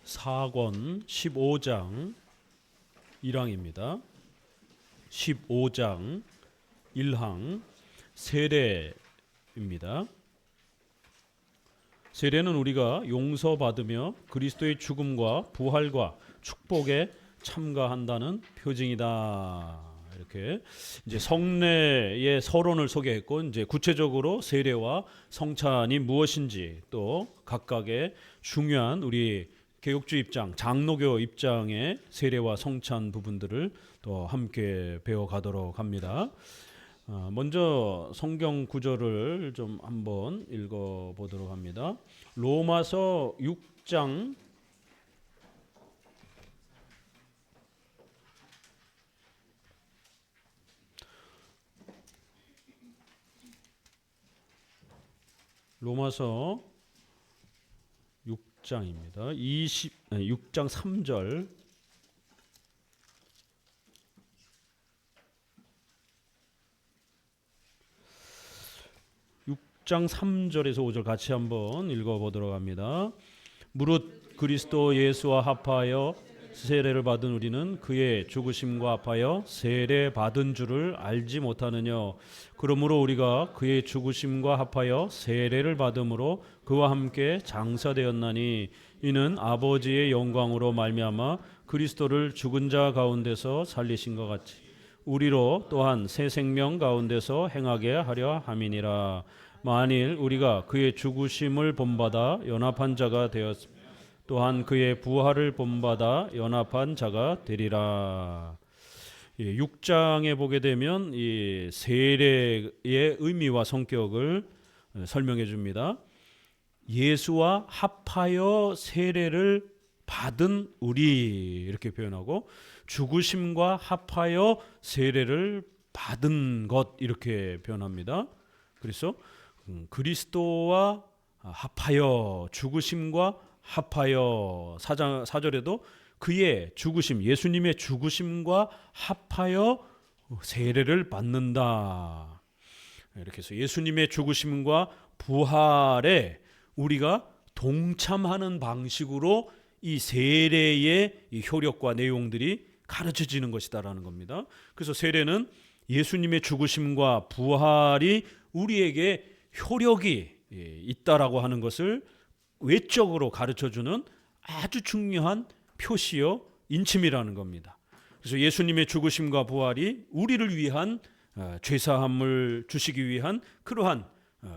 사권 15장 1항입니다. 15장 1항 세례입니다. 세례는 우리가 용서받으며 그리스도의 죽음과 부활과 축복에 참가한다는 표징이다. 이렇게 이제 성례의 서론을 소개했고, 이제 구체적으로 세례와 성찬이 무엇인지, 또 각각의 중요한 우리 개혁주 입장, 장로교 입장의 세례와 성찬 부분들을 또 함께 배워가도록 합니다. 먼저 성경 구절을 좀 한번 읽어보도록 합니다. 로마서 6장 6장입니다. 6장 3절. 6장 3절에서 5절 같이 한번 읽어보도록 합니다. 무릇 그리스도 예수와 합하여 세례를 받은 우리는 그의 죽으심과 합하여 세례 받은 줄을 알지 못하느냐. 그러므로 우리가 그의 죽으심과 합하여 세례를 받음으로 그와 함께 장사되었나니, 이는 아버지의 영광으로 말미암아 그리스도를 죽은 자 가운데서 살리신 것 같이 우리로 또한 새 생명 가운데서 행하게 하려 함이니라. 만일 우리가 그의 죽으심을 본받아 연합한 자가 되었으면 또한 그의 부활을 본받아 연합한 자가 되리라. 6장에 보게 되면 이 세례의 의미와 성격을 설명해 줍니다. 예수와 합하여 세례를 받은 우리, 이렇게 표현하고, 죽으심과 합하여 세례를 받은 것, 이렇게 표현합니다. 그래서 그리스도와 합하여, 죽으심과 합하여, 4절에도 그의 죽으심, 예수님의 죽으심과 합하여 세례를 받는다. 이렇게 해서 예수님의 죽으심과 부활에 우리가 동참하는 방식으로 이 세례의 이 효력과 내용들이 가르쳐지는 것이다라는 겁니다. 그래서 세례는 예수님의 죽으심과 부활이 우리에게 효력이 있다라고 하는 것을 외적으로 가르쳐주는 아주 중요한 표시요 인침이라는 겁니다. 그래서 예수님의 죽으심과 부활이 우리를 위한 죄사함을 주시기 위한 그러한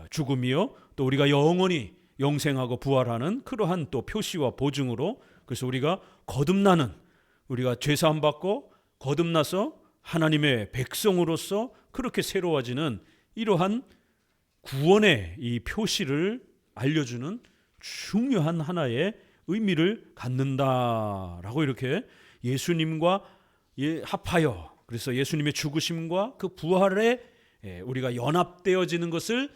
죽음이요, 또 우리가 영원히 영생하고 부활하는 그러한 또 표시와 보증으로, 그래서 우리가 거듭나는, 우리가 죄사함 받고 거듭나서 하나님의 백성으로서 그렇게 새로워지는 이러한 구원의 이 표시를 알려주는 중요한 하나의 의미를 갖는다라고, 이렇게 예수님과 합하여, 그래서 예수님의 죽으심과 그 부활에 우리가 연합되어지는 것을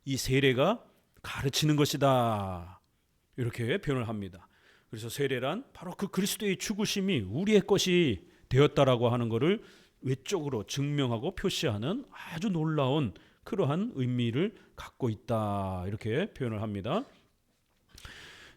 이 세례가 가르치는 것이다, 이렇게 표현을 합니다. 그래서 세례란 바로 그 그리스도의 죽으심이 우리의 것이 되었다라고 하는 것을 외적으로 증명하고 표시하는 아주 놀라운 그러한 의미를 갖고 있다, 이렇게 표현을 합니다.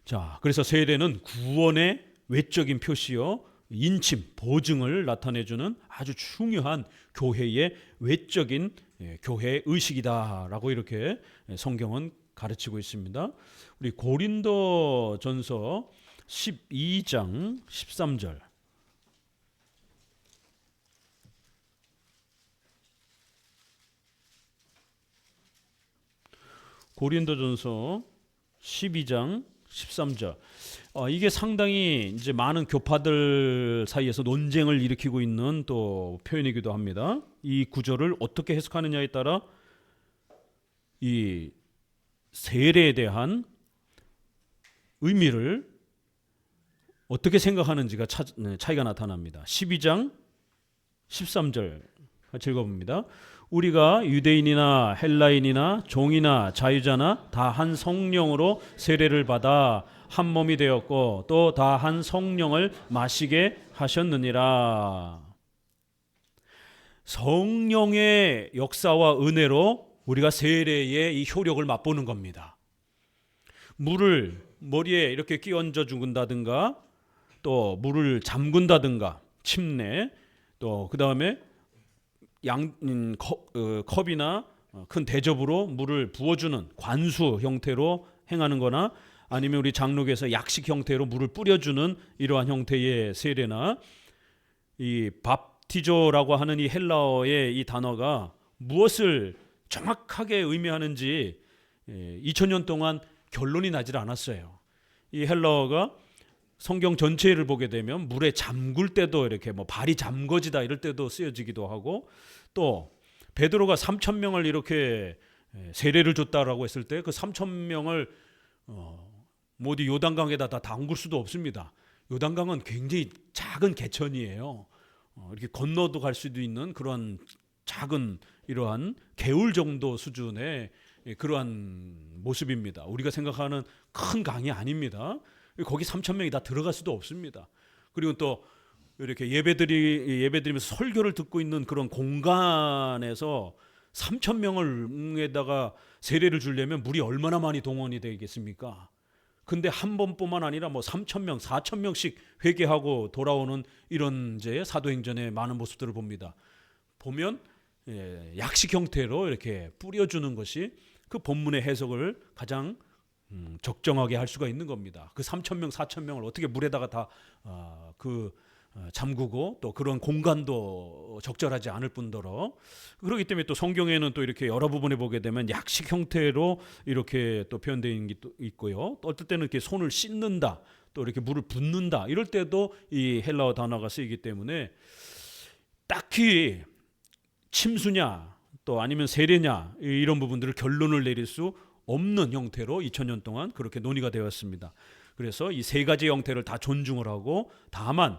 자, 그래서 세례는 구원의 외적인 표시요, 인침, 보증을 나타내주는 아주 중요한 교회의 외적인 교회 의식이다라고 이렇게 성경은 가르치고 있습니다. 우리 고린도전서 12장 13절. 고린도전서 12장 13절. 이게 상당히 이제 많은 교파들 사이에서 논쟁을 일으키고 있는 또 표현이기도 합니다. 이 구절을 어떻게 해석하느냐에 따라 이 세례에 대한 의미를 어떻게 생각하는지가 차이가 나타납니다. 12장 13절 같이 읽어봅니다. 우리가 유대인이나 헬라인이나 종이나 자유자나 다 한 성령으로 세례를 받아 한 몸이 되었고 또 다 한 성령을 마시게 하셨느니라. 성령의 역사와 은혜로 우리가 세례의 이 효력을 맛보는 겁니다. 물을 머리에 이렇게 끼얹어 죽은다든가, 또 물을 잠근다든가, 침내, 또 그 다음에 컵이나 큰 대접으로 물을 부어주는 관수 형태로 행하는 거나, 아니면 우리 장로교에서 약식 형태로 물을 뿌려주는 이러한 형태의 세례나, 이 밥티조라고 하는 이 헬라어의 이 단어가 무엇을 정확하게 의미하는지 2000년 동안 결론이 나질 않았어요. 이 헬라어가 성경 전체를 보게 되면 물에 잠글 때도 이렇게 뭐 발이 잠궈지다 이럴 때도 쓰여지기도 하고, 또 베드로가 3,000명을 이렇게 세례를 줬다라고 했을 때 그 3,000명을 모두 요단강에다 다 담글 수도 없습니다. 요단강은 굉장히 작은 개천이에요. 이렇게 건너도 갈 수도 있는 그런 작은 이러한 개울 정도 수준의 그러한 모습입니다. 우리가 생각하는 큰 강이 아닙니다. 거기 3,000명이 다 들어갈 수도 없습니다. 그리고 또 이렇게 예배드리면서 설교를 듣고 있는 그런 공간에서 3,000명을에다가 세례를 주려면 물이 얼마나 많이 동원이 되겠습니까? 근데 한 번뿐만 아니라 뭐 3,000명, 4,000명씩 회개하고 돌아오는 이런 이제 사도행전의 많은 모습들을 봅니다. 보면 약식 형태로 이렇게 뿌려주는 것이 그 본문의 해석을 가장 적정하게 할 수가 있는 겁니다. 그 3,000명, 4,000명을 어떻게 물에다가 다 잠그고, 또 그런 공간도 적절하지 않을 뿐더러, 그렇기 때문에 또 성경에는 또 이렇게 여러 부분에 보게 되면 약식 형태로 이렇게 또 표현되어 있는 게 또 있고요. 또 어떨 때는 이렇게 손을 씻는다, 또 이렇게 물을 붓는다, 이럴 때도 이 헬라어 단어가 쓰이기 때문에 딱히 침수냐 또 아니면 세례냐 이런 부분들을 결론을 내릴 수 없는 형태로 2000년 동안 그렇게 논의가 되었습니다. 그래서 이 세 가지 형태를 다 존중을 하고, 다만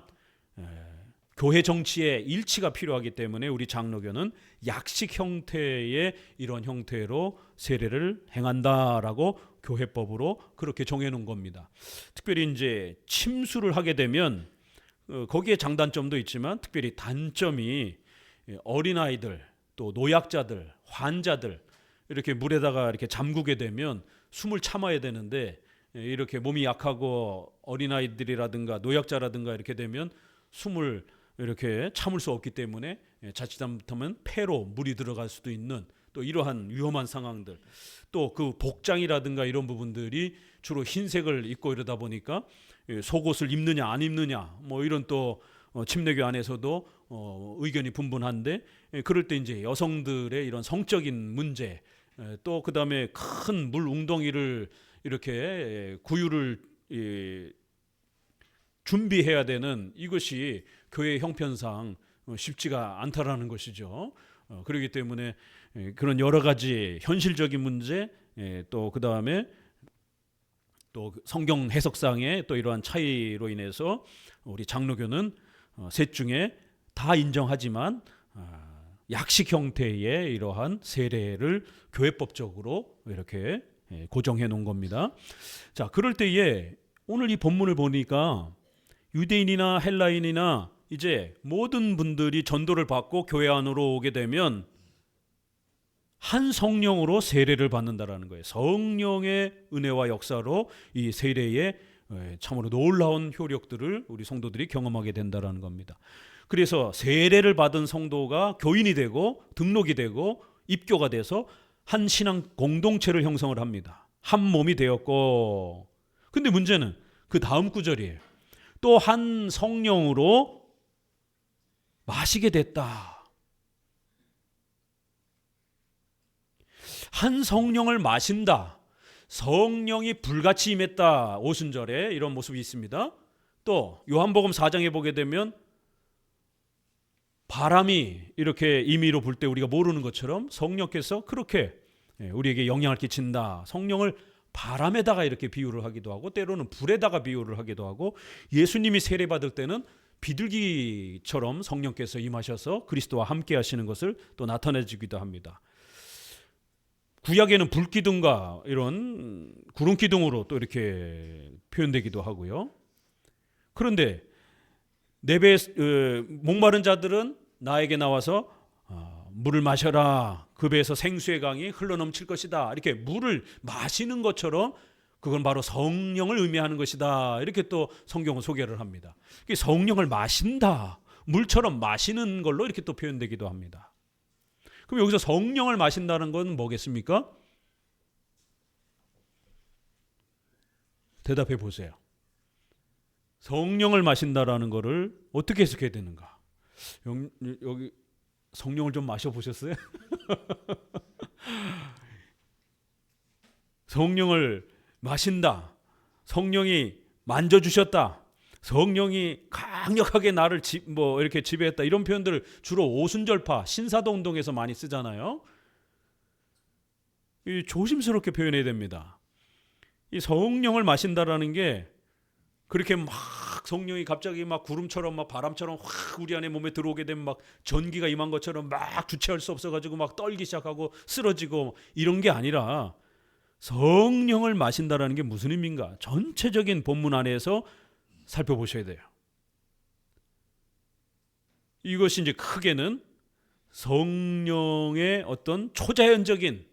교회 정치의 일치가 필요하기 때문에 우리 장로교는 약식 형태의 이런 형태로 세례를 행한다라고 교회법으로 그렇게 정해놓은 겁니다. 특별히 이제 침수를 하게 되면 거기에 장단점도 있지만 특별히 단점이 어린아이들, 또 노약자들, 환자들 이렇게 물에다가 이렇게 잠그게 되면 숨을 참아야 되는데, 이렇게 몸이 약하고 어린아이들이라든가 노약자라든가 이렇게 되면 숨을 이렇게 참을 수 없기 때문에 자칫하면 폐로 물이 들어갈 수도 있는 또 이러한 위험한 상황들, 또 그 복장이라든가 이런 부분들이 주로 흰색을 입고 이러다 보니까 속옷을 입느냐 안 입느냐 뭐 이런 또 침례교 안에서도 의견이 분분한데, 그럴 때 이제 여성들의 이런 성적인 문제, 또 그 다음에 큰 물 웅덩이를 이렇게 구유를 준비해야 되는 이것이 교회 형편상 쉽지가 않다라는 것이죠. 그렇기 때문에 그런 여러 가지 현실적인 문제, 또 그 다음에 또 성경 해석상의 또 이러한 차이로 인해서 우리 장로교는 셋 중에 다 인정하지만 약식 형태의 이러한 세례를 교회법적으로 이렇게 고정해 놓은 겁니다. 자, 그럴 때에 오늘 이 본문을 보니까 유대인이나 헬라인이나 이제 모든 분들이 전도를 받고 교회 안으로 오게 되면 한 성령으로 세례를 받는다라는 거예요. 성령의 은혜와 역사로 이 세례의 참으로 놀라운 효력들을 우리 성도들이 경험하게 된다라는 겁니다. 그래서 세례를 받은 성도가 교인이 되고 등록이 되고 입교가 돼서 한 신앙 공동체를 형성을 합니다. 한 몸이 되었고, 근데 문제는 그 다음 구절이에요. 또 한 성령으로 마시게 됐다. 한 성령을 마신다. 성령이 불같이 임했다. 오순절에 이런 모습이 있습니다. 또 요한복음 4장에 보게 되면 바람이 이렇게 임의로 불 때 우리가 모르는 것처럼 성령께서 그렇게 우리에게 영향을 끼친다. 성령을 바람에다가 이렇게 비유를 하기도 하고, 때로는 불에다가 비유를 하기도 하고, 예수님이 세례받을 때는 비둘기처럼 성령께서 임하셔서 그리스도와 함께 하시는 것을 또 나타내주기도 합니다. 구약에는 불기둥과 이런 구름기둥으로 또 이렇게 표현되기도 하고요. 그런데 목마른 자들은 나에게 나와서 물을 마셔라. 그 배에서 생수의 강이 흘러넘칠 것이다. 이렇게 물을 마시는 것처럼 그건 바로 성령을 의미하는 것이다. 이렇게 또 성경은 소개를 합니다. 성령을 마신다. 물처럼 마시는 걸로 이렇게 또 표현되기도 합니다. 그럼 여기서 성령을 마신다는 건 뭐겠습니까? 대답해 보세요. 성령을 마신다라는 것을 어떻게 해석해야 되는가? 여기 성령을 좀 마셔보셨어요? 성령을 마신다. 성령이 만져주셨다. 성령이 강력하게 나를 이렇게 지배했다. 이런 표현들을 주로 오순절파, 신사도 운동에서 많이 쓰잖아요. 조심스럽게 표현해야 됩니다. 이 성령을 마신다라는 게 그렇게 막 성령이 갑자기 막 구름처럼 막 바람처럼 확 우리 안에 몸에 들어오게 되면 막 전기가 임한 것처럼 막 주체할 수 없어가지고 막 떨기 시작하고 쓰러지고 이런 게 아니라 성령을 마신다라는 게 무슨 의미인가? 전체적인 본문 안에서 살펴보셔야 돼요. 이것이 이제 크게는 성령의 어떤 초자연적인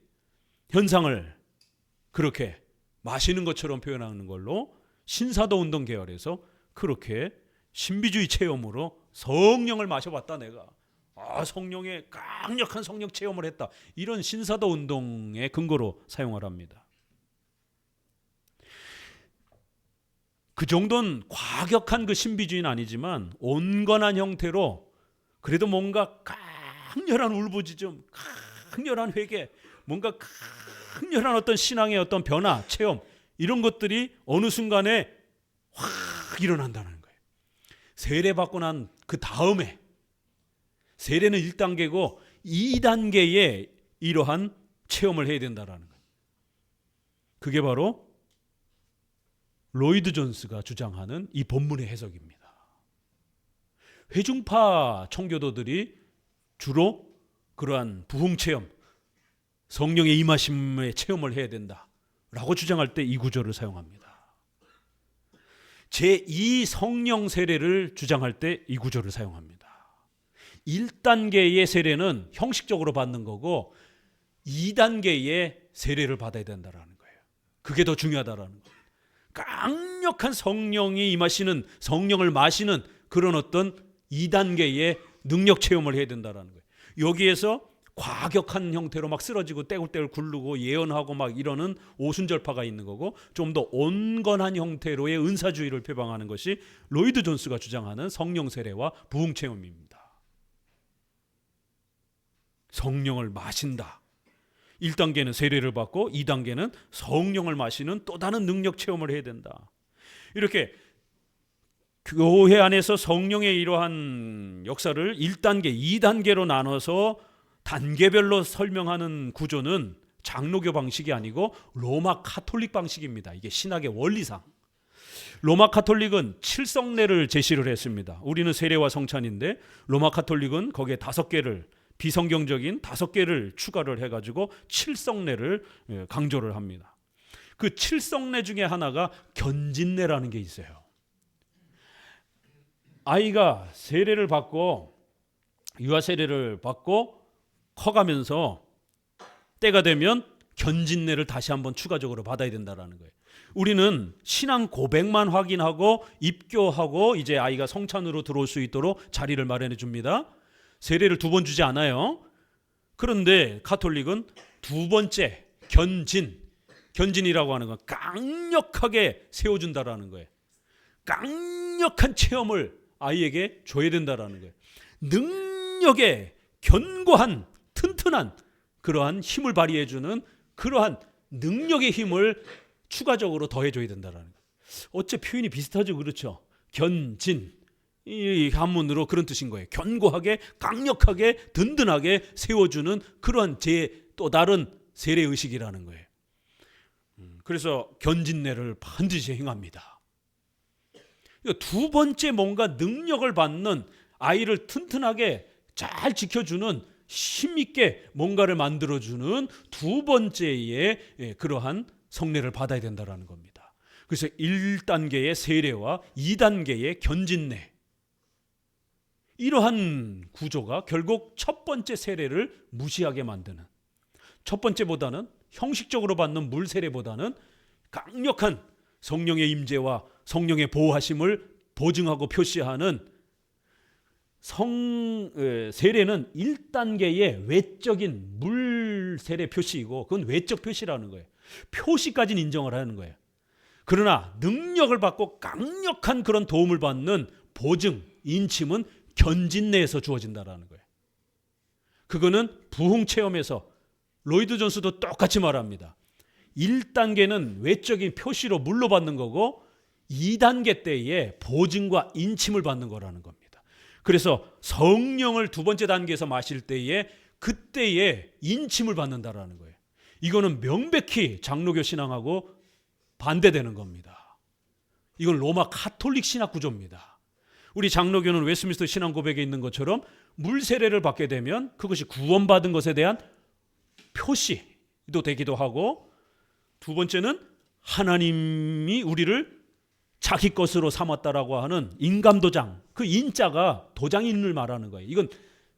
현상을 그렇게 마시는 것처럼 표현하는 걸로 신사도 운동 계열에서 그렇게 신비주의 체험으로 성령을 마셔봤다 내가. 성령의 강력한 성령 체험을 했다. 이런 신사도 운동의 근거로 사용을 합니다. 그 정도는 과격한 그 신비주의는 아니지만 온건한 형태로 그래도 뭔가 강렬한 울부짖음, 강렬한 회개, 뭔가 강렬한 어떤 신앙의 어떤 변화, 체험 이런 것들이 어느 순간에 확 일어난다는 거예요. 세례받고 난 그 다음에 세례는 1단계고 2단계에 이러한 체험을 해야 된다는 거예요. 그게 바로 로이드 존스가 주장하는 이 본문의 해석입니다. 회중파 청교도들이 주로 그러한 부흥체험, 성령의 임하심의 체험을 해야 된다라고 주장할 때 이 구절을 사용합니다. 제2 성령 세례를 주장할 때 이 구절을 사용합니다. 1단계의 세례는 형식적으로 받는 거고 2단계의 세례를 받아야 된다는 거예요. 그게 더 중요하다라는 거예요. 강력한 성령이 임하시는, 성령을 마시는 그런 어떤 2단계의 능력 체험을 해야 된다는 거예요. 여기에서 과격한 형태로 막 쓰러지고 떼굴떼굴 굴르고 예언하고 막 이러는 오순절파가 있는 거고, 좀 더 온건한 형태로의 은사주의를 표방하는 것이 로이드 존스가 주장하는 성령 세례와 부흥 체험입니다. 성령을 마신다. 1단계는 세례를 받고 2단계는 성령을 마시는 또 다른 능력 체험을 해야 된다. 이렇게 교회 안에서 성령의 이러한 역사를 1단계, 2단계로 나눠서 단계별로 설명하는 구조는 장로교 방식이 아니고 로마 카톨릭 방식입니다. 이게 신학의 원리상. 로마 카톨릭은 7성례를 제시를 했습니다. 우리는 세례와 성찬인데 로마 카톨릭은 거기에 5개를, 비성경적인 5개를 추가를 해가지고 7성례를 강조를 합니다. 그 7성례 중에 하나가 견진례라는 게 있어요. 아이가 세례를 받고 유아 세례를 받고 커가면서 때가 되면 견진례를 다시 한번 추가적으로 받아야 된다는 거예요. 우리는 신앙 고백만 확인하고 입교하고 이제 아이가 성찬으로 들어올 수 있도록 자리를 마련해 줍니다. 세례를 2번 주지 않아요. 그런데 카톨릭은 2번째 견진이라고 하는 건 강력하게 세워준다라는 거예요. 강력한 체험을 아이에게 줘야 된다라는 거예요. 능력의 견고한 튼튼한 그러한 힘을 발휘해주는 그러한 능력의 힘을 추가적으로 더해줘야 된다라는 거예요. 어째 표현이 비슷하죠, 그렇죠? 견진, 이 한문으로 그런 뜻인 거예요. 견고하게, 강력하게, 든든하게 세워주는 그러한 또 다른 세례 의식이라는 거예요. 그래서 견진례를 반드시 행합니다. 2번째 뭔가 능력을 받는, 아이를 튼튼하게 잘 지켜주는, 힘있게 뭔가를 만들어주는 2번째의 그러한 성례를 받아야 된다는 겁니다. 그래서 1단계의 세례와 2단계의 견진례, 이러한 구조가 결국 첫 번째 세례를 무시하게 만드는, 첫 번째보다는 형식적으로 받는 물 세례보다는 강력한 성령의 임재와 성령의 보호하심을 보증하고 표시하는 세례는 1단계의 외적인 물 세례 표시이고 그건 외적 표시라는 거예요. 표시까지는 인정을 하는 거예요. 그러나 능력을 받고 강력한 그런 도움을 받는 보증, 인침은 견진 내에서 주어진다라는 거예요. 그거는 부흥 체험에서 로이드 존스도 똑같이 말합니다. 1단계는 외적인 표시로 물로 받는 거고 2단계 때에 보증과 인침을 받는 거라는 겁니다. 그래서 성령을 두 번째 단계에서 마실 때에 그때에 인침을 받는다라는 거예요. 이거는 명백히 장로교 신앙하고 반대되는 겁니다. 이건 로마 카톨릭 신학 구조입니다. 우리 장로교는 웨스트민스터 신앙 고백에 있는 것처럼 물 세례를 받게 되면 그것이 구원받은 것에 대한 표시도 되기도 하고, 두 번째는 하나님이 우리를 자기 것으로 삼았다라고 하는 인감도장, 그 인자가 도장인을 말하는 거예요. 이건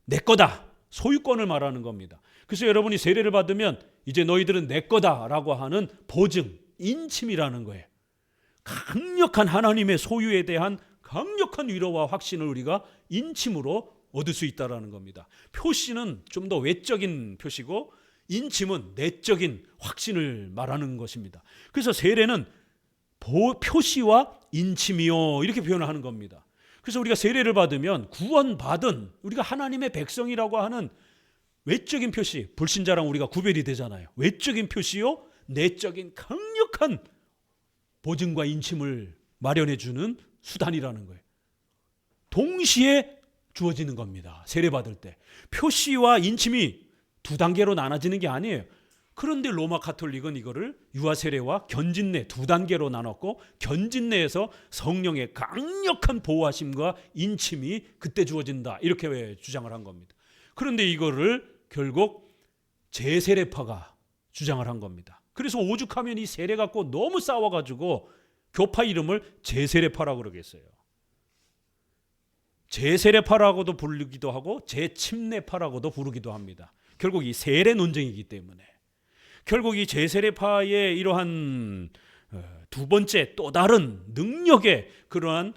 내 거다, 소유권을 말하는 겁니다. 그래서 여러분이 세례를 받으면 이제 너희들은 내 거다라고 하는 보증, 인침이라는 거예요. 강력한 하나님의 소유에 대한 강력한 위로와 확신을 우리가 인침으로 얻을 수 있다는 겁니다. 표시는 좀 더 외적인 표시고 인침은 내적인 확신을 말하는 것입니다. 그래서 세례는 표시와 인침이요, 이렇게 표현을 하는 겁니다. 그래서 우리가 세례를 받으면 구원받은 우리가 하나님의 백성이라고 하는 외적인 표시, 불신자랑 우리가 구별이 되잖아요. 외적인 표시요, 내적인 강력한 보증과 인침을 마련해 주는 수단이라는 거예요. 동시에 주어지는 겁니다. 세례 받을 때 표시와 인침이 두 단계로 나눠지는 게 아니에요. 그런데 로마 카톨릭은 이거를 유아 세례와 견진내 두 단계로 나눴고, 견진내에서 성령의 강력한 보호하심과 인침이 그때 주어진다, 이렇게 주장을 한 겁니다. 그런데 이거를 결국 제세례파가 주장을 한 겁니다. 그래서 오죽하면 이 세례 갖고 너무 싸워가지고 교파 이름을 제세례파라고 그러겠어요. 제세례파라고도 부르기도 하고 제침례파라고도 부르기도 합니다. 결국 이 세례 논쟁이기 때문에, 결국 이 제세례파의 이러한 두 번째 또 다른 능력의 그러한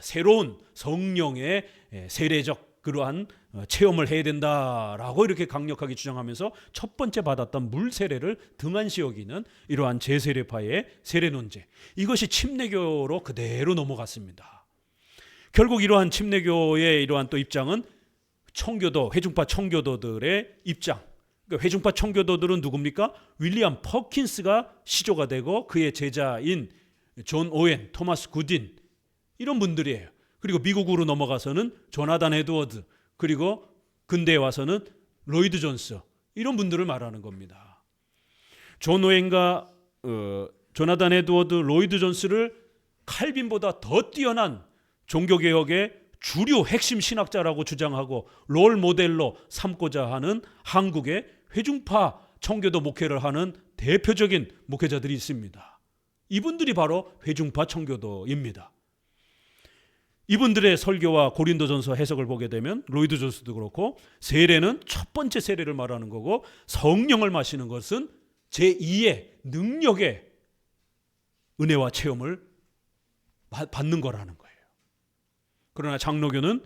새로운 성령의 세례적 그러한 체험을 해야 된다라고 이렇게 강력하게 주장하면서 첫 번째 받았던 물 세례를 등한시 여기는 이러한 제세례파의 세례 논쟁, 이것이 침례교로 그대로 넘어갔습니다. 결국 이러한 침례교의 이러한 또 입장은 청교도, 회중파 청교도들의 입장, 그러니까 회중파 청교도들은 누굽니까? 윌리엄 퍼킨스가 시조가 되고 그의 제자인 존 오웬, 토마스 굿인, 이런 분들이에요. 그리고 미국으로 넘어가서는 조나단 에드워드, 그리고 근대에 와서는 로이드 존스, 이런 분들을 말하는 겁니다. 존 오웬과 조나단 에드워드, 로이드 존스를 칼빈보다 더 뛰어난 종교개혁의 주류 핵심 신학자라고 주장하고 롤 모델로 삼고자 하는 한국의 회중파 청교도 목회를 하는 대표적인 목회자들이 있습니다. 이분들이 바로 회중파 청교도입니다. 이분들의 설교와 고린도전서 해석을 보게 되면 로이드 존스도 그렇고, 세례는 첫 번째 세례를 말하는 거고 성령을 마시는 것은 제2의 능력의 은혜와 체험을 받는 거라는 거예요. 그러나 장로교는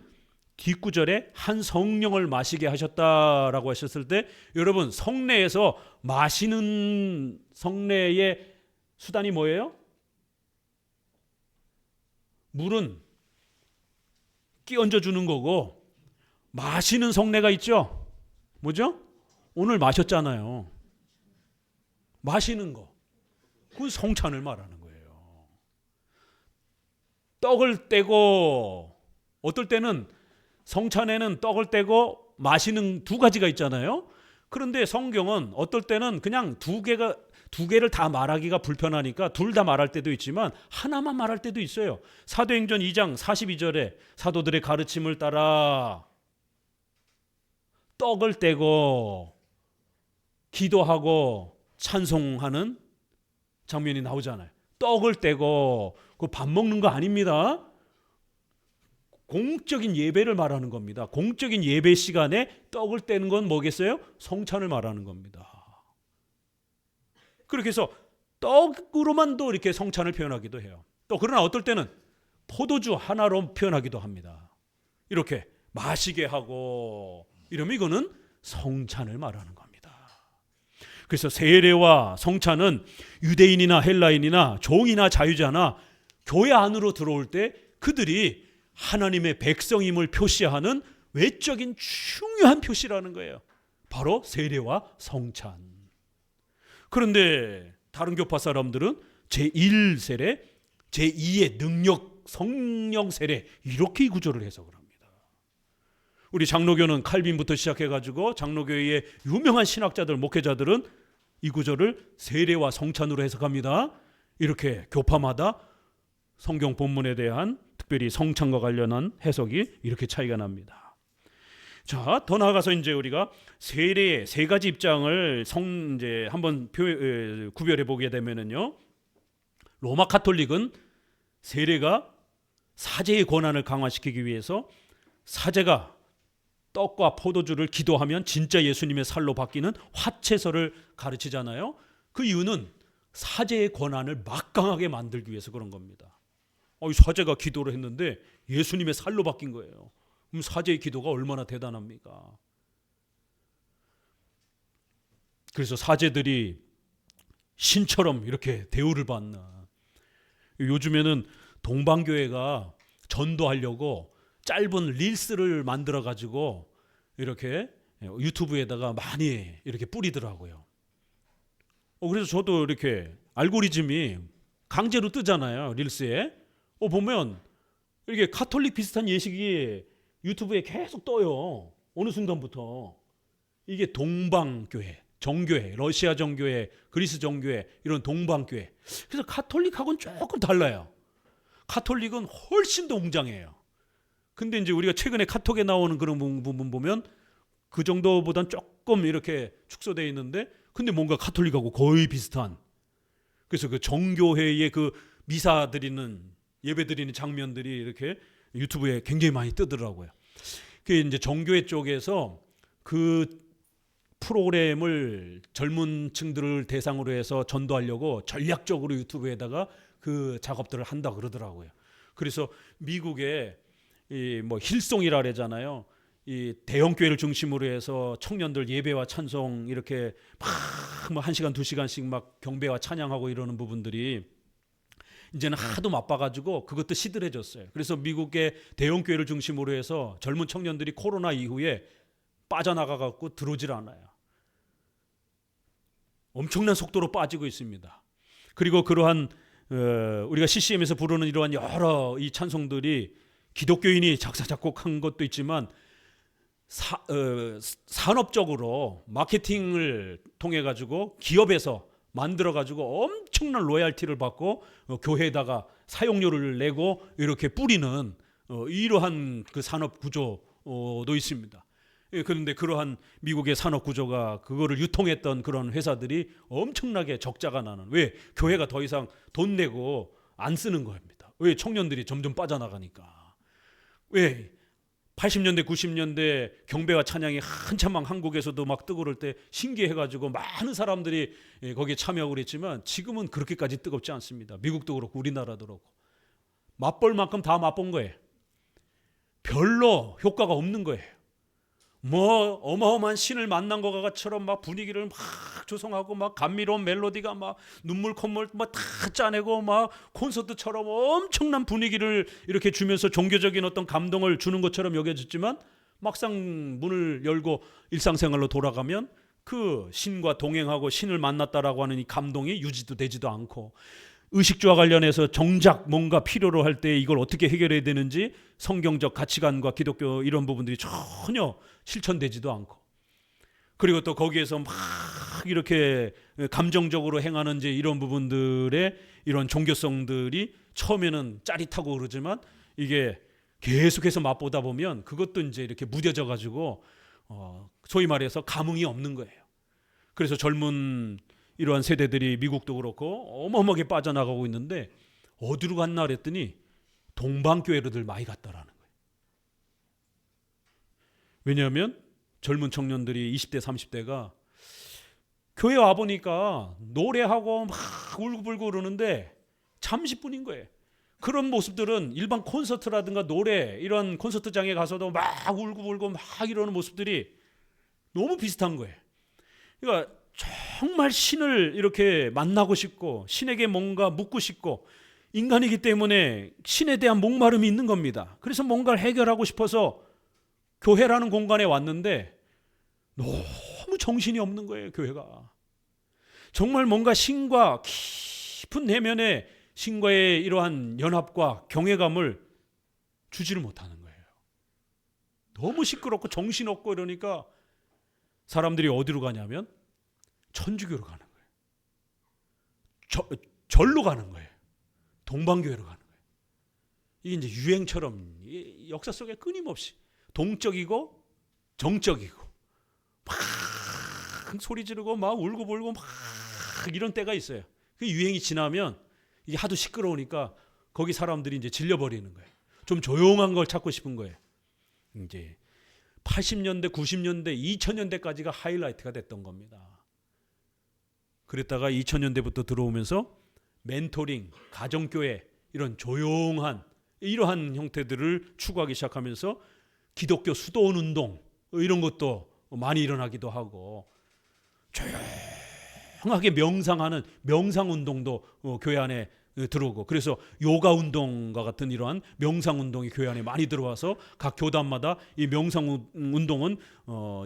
뒷구절에 한 성령을 마시게 하셨다라고 하셨을 때, 여러분 성례에서 마시는 성례의 수단이 뭐예요? 물은 끼얹어 주는 거고, 마시는 성례가 있죠. 뭐죠? 오늘 마셨잖아요. 마시는 거, 그건 성찬을 말하는 거예요. 떡을 떼고, 어떨 때는 성찬에는 떡을 떼고 마시는 두 가지가 있잖아요. 그런데 성경은 어떨 때는 그냥 두 개를 다 말하기가 불편하니까 둘 다 말할 때도 있지만 하나만 말할 때도 있어요. 사도행전 2장 42절에 사도들의 가르침을 따라 떡을 떼고 기도하고 찬송하는 장면이 나오잖아요. 떡을 떼고 그 밥 먹는 거 아닙니다. 공적인 예배를 말하는 겁니다. 공적인 예배 시간에 떡을 떼는 건 뭐겠어요? 성찬을 말하는 겁니다. 그렇게 해서 떡으로만도 이렇게 성찬을 표현하기도 해요. 또 그러나 어떨 때는 포도주 하나로 표현하기도 합니다. 이렇게 마시게 하고 이러면 이거는 성찬을 말하는 겁니다. 그래서 세례와 성찬은 유대인이나 헬라인이나 종이나 자유자나 교회 안으로 들어올 때 그들이 하나님의 백성임을 표시하는 외적인 중요한 표시라는 거예요. 바로 세례와 성찬. 그런데 다른 교파 사람들은 제1세례, 제2의 능력 성령 세례 이렇게 이 구조를 해석을 합니다. 우리 장로교는 칼빈부터 시작해가지고 장로교의 유명한 신학자들, 목회자들은 이 구조를 세례와 성찬으로 해석합니다. 이렇게 교파마다 성경 본문에 대한 특별히 성찬과 관련한 해석이 이렇게 차이가 납니다. 자, 더 나아가서 이제 우리가 세례의 세 가지 입장을 이제 한번 구별해 보게 되면은요, 로마 가톨릭은 세례가 사제의 권한을 강화시키기 위해서 사제가 떡과 포도주를 기도하면 진짜 예수님의 살로 바뀌는 화채설을 가르치잖아요. 그 이유는 사제의 권한을 막강하게 만들기 위해서 그런 겁니다. 사제가 기도를 했는데 예수님의 살로 바뀐 거예요. 그럼 사제의 기도가 얼마나 대단합니까? 그래서 사제들이 신처럼 이렇게 대우를 받는, 요즘에는 동방교회가 전도하려고 짧은 릴스를 만들어 가지고 이렇게 유튜브에다가 많이 이렇게 뿌리더라고요. 그래서 저도 이렇게 알고리즘이 강제로 뜨잖아요, 릴스에. 보면 이렇게 가톨릭 비슷한 예식이 유튜브에 계속 떠요. 어느 순간부터. 이게 동방교회, 정교회, 러시아 정교회, 그리스 정교회, 이런 동방교회. 그래서 가톨릭하고는 조금 달라요. 가톨릭은 훨씬 더 웅장해요. 근데 이제 우리가 최근에 카톡에 나오는 그런 부분 보면 그 정도보단 조금 이렇게 축소되어 있는데, 근데 뭔가 가톨릭하고 거의 비슷한. 그래서 그 정교회의 그 미사 드리는, 예배 드리는 장면들이 이렇게 유튜브에 굉장히 많이 뜨더라고요. 그 이제 정교회 쪽에서 그 프로그램을 젊은 층들을 대상으로 해서 전도하려고 전략적으로 유튜브에다가 그 작업들을 한다 그러더라고요. 그래서 미국에 뭐 힐송이라 그러잖아요. 이 대형 교회를 중심으로 해서 청년들 예배와 찬송 이렇게 막 1시간 2시간씩 막 경배와 찬양하고 이러는 부분들이 이제는 하도 바빠가지고 그것도 시들해졌어요. 그래서 미국의 대형 교회를 중심으로 해서 젊은 청년들이 코로나 이후에 빠져나가갖고 들어오질 않아요. 엄청난 속도로 빠지고 있습니다. 그리고 그러한 우리가 CCM에서 부르는 이러한 여러 이 찬송들이 기독교인이 작사 작곡한 것도 있지만 산업적으로 마케팅을 통해 가지고 기업에서 만들어 가지고 엄청난 로얄티를 받고 교회에다가 사용료를 내고 이렇게 뿌리는 이러한 그 산업 구조도 있습니다. 그런데 그러한 미국의 산업 구조가 그거를 유통했던 그런 회사들이 엄청나게 적자가 나는, 왜? 교회가 더 이상 돈 내고 안 쓰는 겁니다. 왜? 청년들이 점점 빠져나가니까. 왜? 80년대 90년대 경배와 찬양이 한참 한국에서도 막 뜨고 그럴 때 신기해가지고 많은 사람들이 거기에 참여하고 그랬지만 지금은 그렇게까지 뜨겁지 않습니다. 미국도 그렇고 우리나라도 그렇고. 맛볼 만큼 다 맛본 거예요. 별로 효과가 없는 거예요. 뭐 어마어마한 신을 만난 것처럼 막 분위기를 막 조성하고 막 감미로운 멜로디가 막 눈물 콧물 막 다 짜내고 막 콘서트처럼 엄청난 분위기를 이렇게 주면서 종교적인 어떤 감동을 주는 것처럼 여겨졌지만 막상 문을 열고 일상생활로 돌아가면 그 신과 동행하고 신을 만났다라고 하는 이 감동이 유지도 되지도 않고, 의식주와 관련해서 정작 뭔가 필요로 할 때 이걸 어떻게 해결해야 되는지 성경적 가치관과 기독교 이런 부분들이 전혀 실천되지도 않고, 그리고 또 거기에서 막 이렇게 감정적으로 행하는 이제 이런 부분들의 이런 종교성들이 처음에는 짜릿하고 그러지만 이게 계속해서 맛보다 보면 그것도 이제 이렇게 무뎌져 가지고 소위 말해서 감흥이 없는 거예요. 그래서 젊은 이러한 세대들이 미국도 그렇고 어마어마하게 빠져나가고 있는데, 어디로 갔나 그랬더니 동방교회로들 많이 갔다라는 거예요. 왜냐하면 젊은 청년들이 20대 30대가 교회 와보니까 노래하고 막 울고불고 그러는데 잠시뿐인 거예요. 그런 모습들은 일반 콘서트라든가 노래 이런 콘서트장에 가서도 막 울고불고 막 이러는 모습들이 너무 비슷한 거예요. 그러니까 정말 신을 이렇게 만나고 싶고 신에게 뭔가 묻고 싶고 인간이기 때문에 신에 대한 목마름이 있는 겁니다. 그래서 뭔가를 해결하고 싶어서 교회라는 공간에 왔는데 너무 정신이 없는 거예요. 교회가 정말 뭔가 신과 깊은 내면의 신과의 이러한 연합과 경외감을 주지를 못하는 거예요. 너무 시끄럽고 정신없고 이러니까 사람들이 어디로 가냐면 천주교로 가는 거예요. 절로 가는 거예요. 동방교회로 가는 거예요. 이게 이제 유행처럼 역사 속에 끊임없이 동적이고 정적이고 막 소리 지르고 막 울고불고 막 이런 때가 있어요. 그 유행이 지나면 이게 하도 시끄러우니까 거기 사람들이 이제 질려버리는 거예요. 좀 조용한 걸 찾고 싶은 거예요. 이제 80년대, 90년대, 2000년대까지가 하이라이트가 됐던 겁니다. 그랬다가 2000년대부터 들어오면서 멘토링, 가정교회 이런 조용한 이러한 형태들을 추구하기 시작하면서 기독교 수도원 운동 이런 것도 많이 일어나기도 하고 조용하게 명상하는 명상 운동도 교회 안에 들어오고 그래서 요가 운동과 같은 이러한 명상 운동이 교회 안에 많이 들어와서 각 교단마다 이 명상 운동은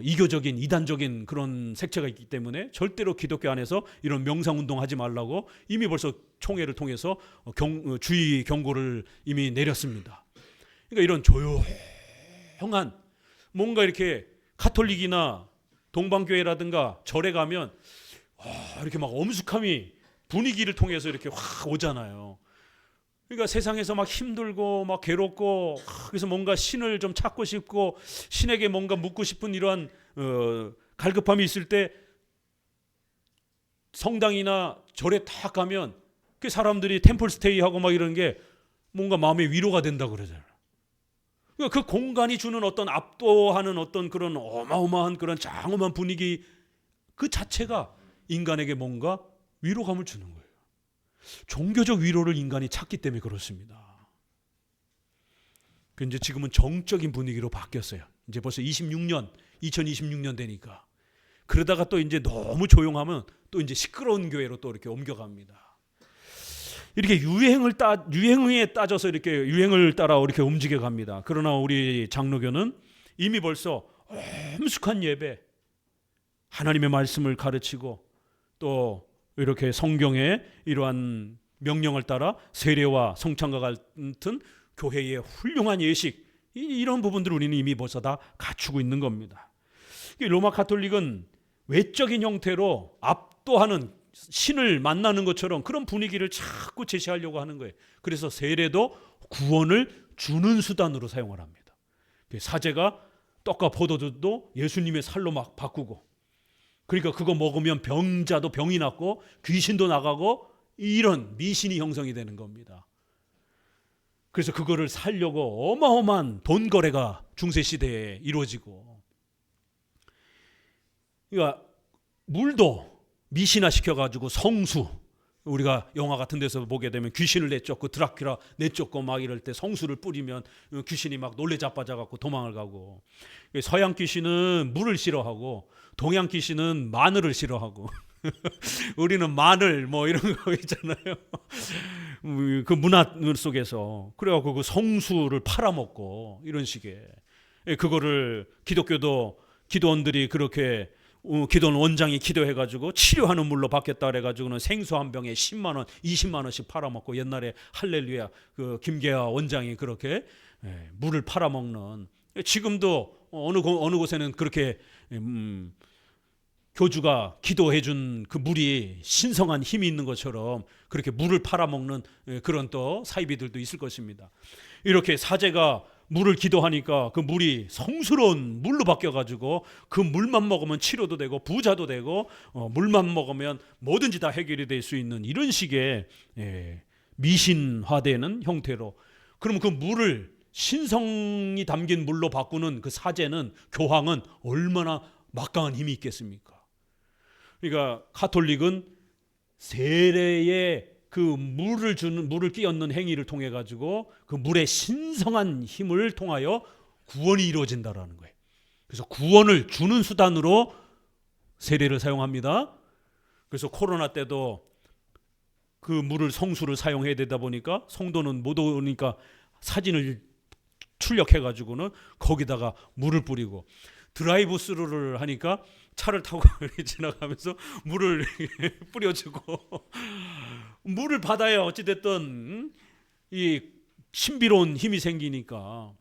이교적인 이단적인 그런 색채가 있기 때문에 절대로 기독교 안에서 이런 명상 운동 하지 말라고 이미 벌써 총회를 통해서 주의 경고를 이미 내렸습니다. 그러니까 이런 조용한 뭔가 이렇게 가톨릭이나 동방교회라든가 절에 가면 이렇게 막 엄숙함이 분위기를 통해서 이렇게 확 오잖아요. 그러니까 세상에서 막 힘들고 막 괴롭고 그래서 뭔가 신을 좀 찾고 싶고 신에게 뭔가 묻고 싶은 이러한 갈급함이 있을 때 성당이나 절에 딱 가면 그 사람들이 템플 스테이하고 막 이런 게 뭔가 마음의 위로가 된다고 그러잖아요. 그러니까 그 공간이 주는 어떤 압도하는 어떤 그런 어마어마한 그런 장엄한 분위기 그 자체가 인간에게 뭔가 위로감을 주는 거예요. 종교적 위로를 인간이 찾기 때문에 그렇습니다. 이제 지금은 정적인 분위기로 바뀌었어요. 이제 벌써 2026년 되니까. 그러다가 또 이제 너무 조용하면 또 이제 시끄러운 교회로 또 이렇게 옮겨갑니다. 이렇게 유행에 따져서 이렇게 유행을 따라 이렇게 움직여 갑니다. 그러나 우리 장로교는 이미 벌써 엄숙한 예배, 하나님의 말씀을 가르치고 또 이렇게 성경의 이러한 명령을 따라 세례와 성찬과 같은 교회의 훌륭한 예식 이런 부분들을 우리는 이미 벌써 다 갖추고 있는 겁니다. 로마 가톨릭은 외적인 형태로 압도하는 신을 만나는 것처럼 그런 분위기를 자꾸 제시하려고 하는 거예요. 그래서 세례도 구원을 주는 수단으로 사용을 합니다. 사제가 떡과 포도주도 예수님의 살로 막 바꾸고 그러니까 그거 먹으면 병자도 병이 낫고 귀신도 나가고 이런 미신이 형성이 되는 겁니다. 그래서 그거를 살려고 어마어마한 돈 거래가 중세시대에 이루어지고 그러니까 물도 미신화 시켜가지고 성수 우리가 영화 같은 데서 보게 되면 귀신을 내쫓고 드라큘라 내쫓고 막 이럴 때 성수를 뿌리면 귀신이 막 놀래 자빠져갖고 도망을 가고 서양 귀신은 물을 싫어하고 동양 귀신은 마늘을 싫어하고 우리는 마늘 뭐 이런 거 있잖아요. 그 문화 속에서 그래갖고 그 성수를 팔아먹고 이런 식의 그거를 기독교도 기도원들이 그렇게 기도원 원장이 기도해가지고 치료하는 물로 바뀌었다 그래가지고는 생수 한 병에 10만 원, 20만 원씩 팔아먹고 옛날에 할렐루야 그 김계하 원장이 그렇게 물을 팔아먹는 지금도 어느 곳에는 그렇게 교주가 기도해준 그 물이 신성한 힘이 있는 것처럼 그렇게 물을 팔아먹는 그런 또 사이비들도 있을 것입니다. 이렇게 사제가 물을 기도하니까 그 물이 성스러운 물로 바뀌어가지고 그 물만 먹으면 치료도 되고 부자도 되고 물만 먹으면 뭐든지 다 해결이 될 수 있는 이런 식의 미신화되는 형태로 그러면 그 물을 신성이 담긴 물로 바꾸는 그 사제는 교황은 얼마나 막강한 힘이 있겠습니까? 그러니까 가톨릭은 세례의 그 물을 끼얹는 행위를 통해 가지고 그 물의 신성한 힘을 통하여 구원이 이루어진다라는 거예요. 그래서 구원을 주는 수단으로 세례를 사용합니다. 그래서 코로나 때도 그 물을 성수를 사용해야 되다 보니까 성도는 못 오니까 사진을 출력해 가지고는 거기다가 물을 뿌리고, 드라이브 스루를 하니까 차를 타고 지나가면서 물을 뿌려주고 물을 받아야 어찌됐든 이 신비로운 힘이 생기니까.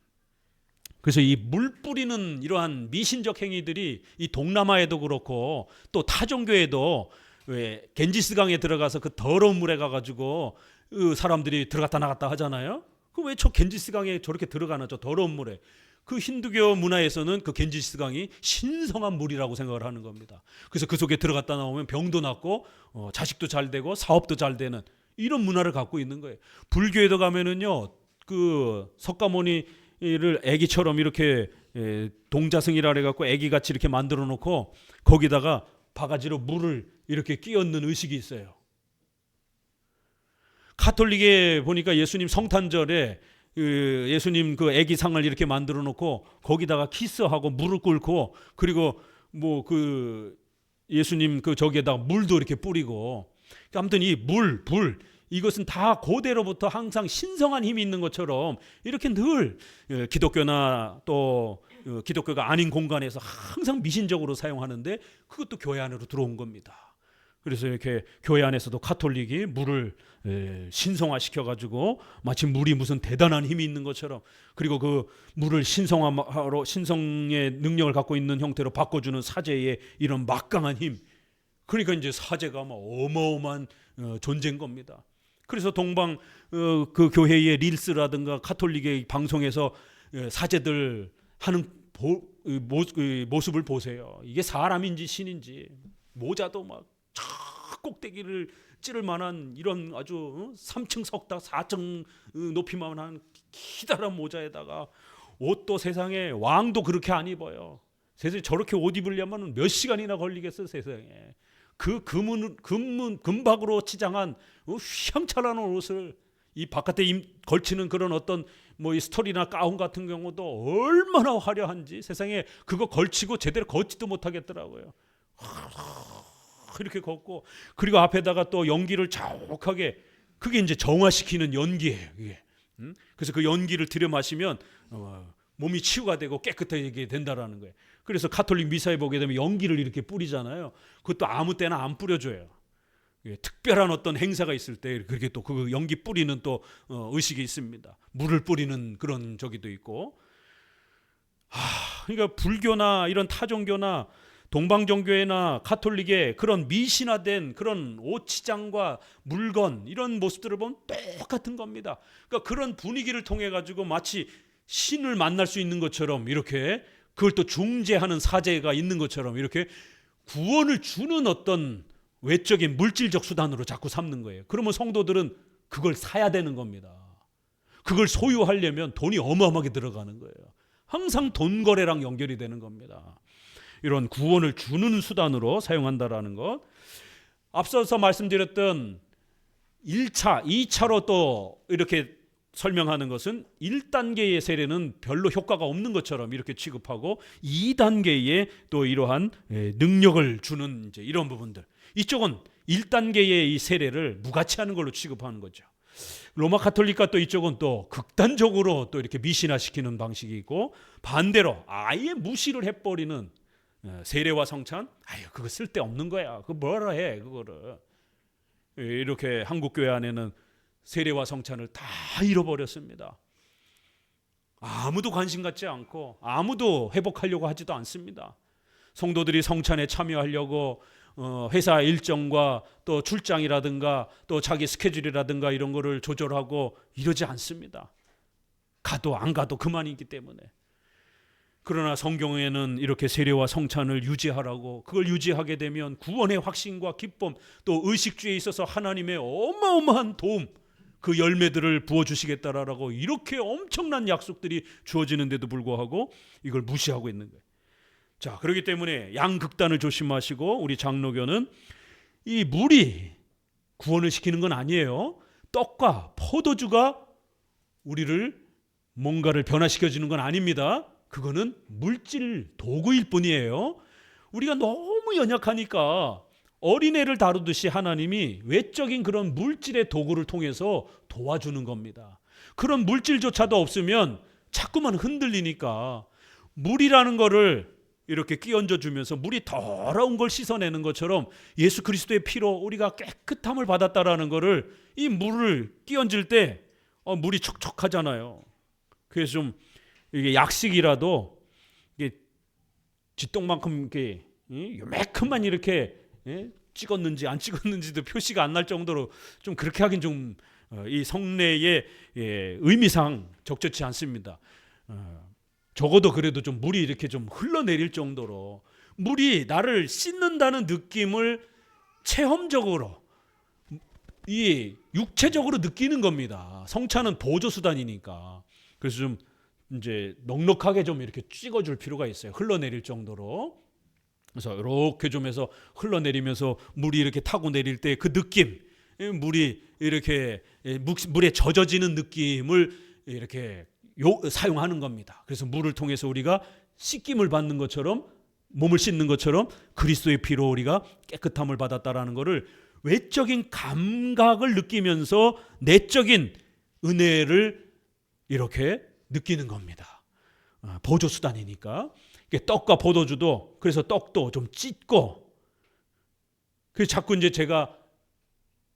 그래서 이 물 뿌리는 이러한 미신적 행위들이 이 동남아에도 그렇고 또 타종교에도, 왜 겐지스강에 들어가서 그 더러운 물에 가가지고 사람들이 들어갔다 나갔다 하잖아요. 그 왜 저 겐지스강에 저렇게 들어가나, 저 더러운 물에. 그 힌두교 문화에서는 그 겐지스강이 신성한 물이라고 생각을 하는 겁니다. 그래서 그 속에 들어갔다 나오면 병도 낫고 자식도 잘 되고 사업도 잘 되는 이런 문화를 갖고 있는 거예요. 불교에도 가면은요, 그 석가모니를 애기처럼 이렇게 동자승이라 해갖고 애기같이 이렇게 만들어 놓고 거기다가 바가지로 물을 이렇게 끼얹는 의식이 있어요. 가톨릭에 보니까 예수님 성탄절에 예수님 그 애기 상을 이렇게 만들어 놓고 거기다가 키스하고 물을 끓고, 그리고 뭐 그 예수님 그 저기에다가 물도 이렇게 뿌리고, 아무튼 이 불 이것은 다 고대로부터 항상 신성한 힘이 있는 것처럼 이렇게 늘 기독교나 또 기독교가 아닌 공간에서 항상 미신적으로 사용하는데, 그것도 교회 안으로 들어온 겁니다. 그래서 이렇게 교회 안에서도 가톨릭이 물을 신성화시켜 가지고 마치 물이 무슨 대단한 힘이 있는 것처럼, 그리고 그 물을 신성화로, 신성의 능력을 갖고 있는 형태로 바꿔주는 사제의 이런 막강한 힘, 그러니까 이제 사제가 막 어마어마한 존재인 겁니다. 그래서 동방 그 교회의 릴스라든가 가톨릭의 방송에서 사제들 하는 모습을 보세요. 이게 사람인지 신인지. 모자도 막 꼭대기를 찌를 만한 이런 아주 3층 석탑 4층 높이만한 기다란 모자에다가 옷도 세상에 왕도 그렇게 안 입어요. 세상에 저렇게 옷 입으려면 몇 시간이나 걸리겠어요, 세상에. 그 금박으로 치장한 휘황찬란한 옷을 이 바깥에 걸치는 그런 어떤 뭐 이 스토리나 가운 같은 경우도 얼마나 화려한지 세상에 그거 걸치고 제대로 걷지도 못하겠더라고요. 이렇게 걷고, 그리고 앞에다가 또 연기를 자욱하게, 그게 이제 정화시키는 연기예요. 그게. 그래서 그 연기를 들여 마시면 몸이 치유가 되고 깨끗하게 된다라는 거예요. 그래서 가톨릭 미사에 보게 되면 연기를 이렇게 뿌리잖아요. 그것도 아무 때나 안 뿌려줘요. 특별한 어떤 행사가 있을 때 그렇게 또 그 연기 뿌리는 또 의식이 있습니다. 물을 뿌리는 그런 저기도 있고. 그러니까 불교나 이런 타종교나 동방종교회나 가톨릭의 그런 미신화된 그런 옷치장과 물건, 이런 모습들을 보면 똑같은 겁니다. 그러니까 그런 분위기를 통해 가지고 마치 신을 만날 수 있는 것처럼, 이렇게 그걸 또 중재하는 사제가 있는 것처럼 이렇게 구원을 주는 어떤 외적인 물질적 수단으로 자꾸 삼는 거예요. 그러면 성도들은 그걸 사야 되는 겁니다. 그걸 소유하려면 돈이 어마어마하게 들어가는 거예요. 항상 돈 거래랑 연결이 되는 겁니다. 이런 구원을 주는 수단으로 사용한다라는 것. 앞서서 말씀드렸던 1차, 2차로 또 이렇게 설명하는 것은 1단계의 세례는 별로 효과가 없는 것처럼 이렇게 취급하고, 2단계의 또 이러한 능력을 주는 이제 이런 부분들. 이쪽은 1단계의 이 세례를 무가치하는 걸로 취급하는 거죠. 로마 가톨릭과 또 이쪽은 또 극단적으로 또 이렇게 미신화시키는 방식이 있고, 반대로 아예 무시를 해버리는 세례와 성찬, 그거 쓸데없는 거야. 그거 뭐라 해, 그거를. 이렇게 한국 교회 안에는 세례와 성찬을 다 잃어버렸습니다. 아무도 관심 갖지 않고 아무도 회복하려고 하지도 않습니다. 성도들이 성찬에 참여하려고 회사 일정과 또 출장이라든가 또 자기 스케줄이라든가 이런 거를 조절하고 이러지 않습니다. 가도 안 가도 그만이기 때문에. 그러나 성경에는 이렇게 세례와 성찬을 유지하라고, 그걸 유지하게 되면 구원의 확신과 기쁨, 또 의식주에 있어서 하나님의 어마어마한 도움, 그 열매들을 부어주시겠다라고 이렇게 엄청난 약속들이 주어지는데도 불구하고 이걸 무시하고 있는 거예요. 자, 그렇기 때문에 양극단을 조심하시고, 우리 장로교는 이 물이 구원을 시키는 건 아니에요. 떡과 포도주가 우리를 뭔가를 변화시켜주는 건 아닙니다. 그거는 물질 도구일 뿐이에요. 우리가 너무 연약하니까 어린애를 다루듯이 하나님이 외적인 그런 물질의 도구를 통해서 도와주는 겁니다. 그런 물질조차도 없으면 자꾸만 흔들리니까 물이라는 거를 이렇게 끼얹어 주면서 물이 더러운 걸 씻어내는 것처럼 예수 그리스도의 피로 우리가 깨끗함을 받았다라는 거를, 이 물을 끼얹을 때 물이 촉촉하잖아요. 그래서 좀 이게 약식이라도 이게 쥐똥만큼 이렇게 요매큼만 이렇게 찍었는지 안 찍었는지도 표시가 안 날 정도로 좀 그렇게 하긴 좀 이 성례의 의미상 적절치 않습니다. 적어도 그래도 좀 물이 이렇게 좀 흘러내릴 정도로 물이 나를 씻는다는 느낌을 체험적으로, 이 육체적으로 느끼는 겁니다. 성찬은 보조 수단이니까. 그래서 좀 이제 넉넉하게 좀 이렇게 찍어줄 필요가 있어요. 흘러내릴 정도로. 그래서 이렇게 좀 해서 흘러내리면서 물이 이렇게 타고 내릴 때 그 느낌, 물이 이렇게 물에 젖어지는 느낌을 이렇게 사용하는 겁니다. 그래서 물을 통해서 우리가 씻김을 받는 것처럼, 몸을 씻는 것처럼 그리스도의 피로 우리가 깨끗함을 받았다라는 것을 외적인 감각을 느끼면서 내적인 은혜를 이렇게 느끼는 겁니다. 보조 수단이니까. 떡과 포도주도, 그래서 떡도 좀 찢고, 그래서 자꾸 이제 제가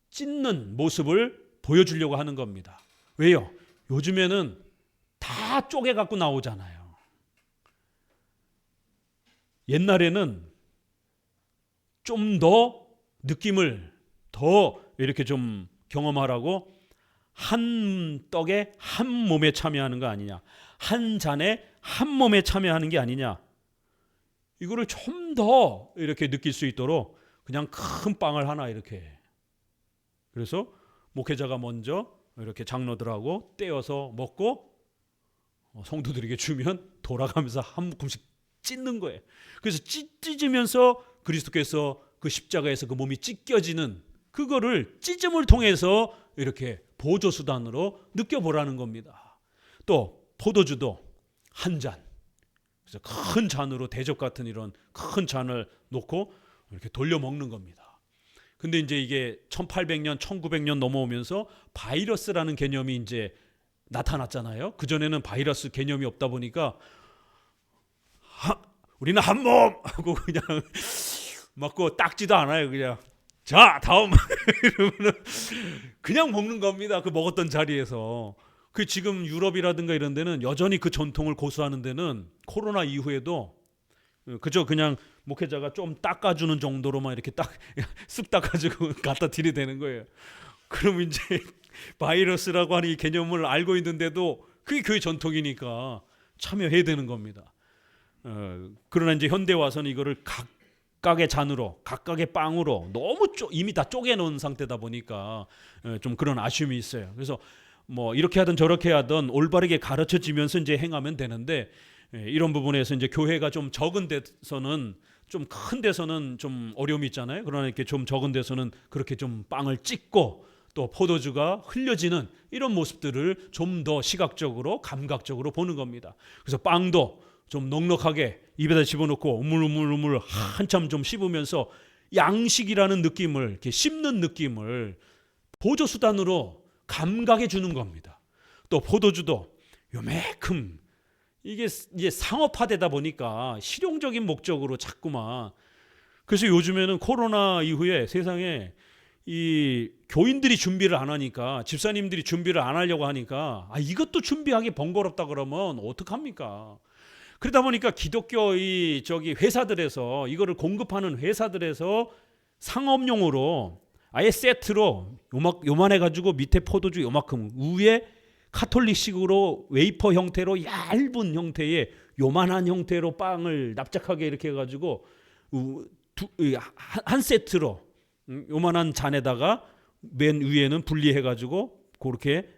찢는 모습을 보여주려고 하는 겁니다. 왜요? 요즘에는 다 쪼개 갖고 나오잖아요. 옛날에는 좀 더 느낌을 더 이렇게 좀 경험하라고 한 떡에 한 몸에 참여하는 거 아니냐, 한 잔에 한 몸에 참여하는 게 아니냐, 이거를 좀 더 이렇게 느낄 수 있도록 그냥 큰 빵을 하나 이렇게, 그래서 목회자가 먼저 이렇게 장로들하고 떼어서 먹고 성도들에게 주면 돌아가면서 한 묶음씩 찢는 거예요. 그래서 찢으면서 그리스도께서 그 십자가에서 그 몸이 찢겨지는 그거를 찢음을 통해서 이렇게 보조수단으로 느껴보라는 겁니다. 또 포도주도 한 잔, 그래서 큰 잔으로 대접 같은 이런 큰 잔을 놓고 이렇게 돌려 먹는 겁니다. 근데 이제 이게 1800년, 1900년 넘어오면서 바이러스라는 개념이 이제 나타났잖아요. 그전에는 바이러스 개념이 없다 보니까 우리는 한 몸 하고 그냥 먹고 닦지도 않아요. 그냥 자 다음 이러면은 그냥 먹는 겁니다. 그 먹었던 자리에서. 그 지금 유럽이라든가 이런 데는 여전히 그 전통을 고수하는 데는 코로나 이후에도 그저 그냥 목회자가 좀 닦아주는 정도로만 이렇게 딱 쓱 닦아주고 갖다 들이대는 거예요. 그럼 이제 바이러스라고 하는 이 개념을 알고 있는데도 그게 교회 전통이니까 참여해야 되는 겁니다. 그러나 이제 현대 와서는 이거를 각각의 잔으로, 각각의 빵으로 너무 이미 다 쪼개놓은 상태다 보니까 좀 그런 아쉬움이 있어요. 그래서 뭐 이렇게 하든 저렇게 하든 올바르게 가르쳐지면서 이제 행하면 되는데, 이런 부분에서 이제 교회가 좀 적은 데서는, 좀 큰 데서는 좀 어려움이 있잖아요. 그러나 이렇게 좀 적은 데서는 그렇게 좀 빵을 찢고 또 포도주가 흘려지는 이런 모습들을 좀 더 시각적으로 감각적으로 보는 겁니다. 그래서 빵도 좀 넉넉하게 입에다 집어넣고 우물우물우물 한참 좀 씹으면서 양식이라는 느낌을, 이렇게 씹는 느낌을 보조수단으로 감각해 주는 겁니다. 또 포도주도 요매큼, 이게 이제 상업화되다 보니까 실용적인 목적으로 자꾸만, 그래서 요즘에는 코로나 이후에 세상에 이 교인들이 준비를 안 하니까, 집사님들이 준비를 안 하려고 하니까 이것도 준비하기 번거롭다 그러면 어떡합니까? 그러다 보니까 기독교 회사들에서, 이거를 공급하는 회사들에서 상업용으로 아예 세트로 요만해 가지고 밑에 포도주 요만큼, 위에 카톨릭식으로 웨이퍼 형태로 얇은 형태의 요만한 형태로 빵을 납작하게 이렇게 해가지고 한 세트로 요만한 잔에다가 맨 위에는 분리해가지고 그렇게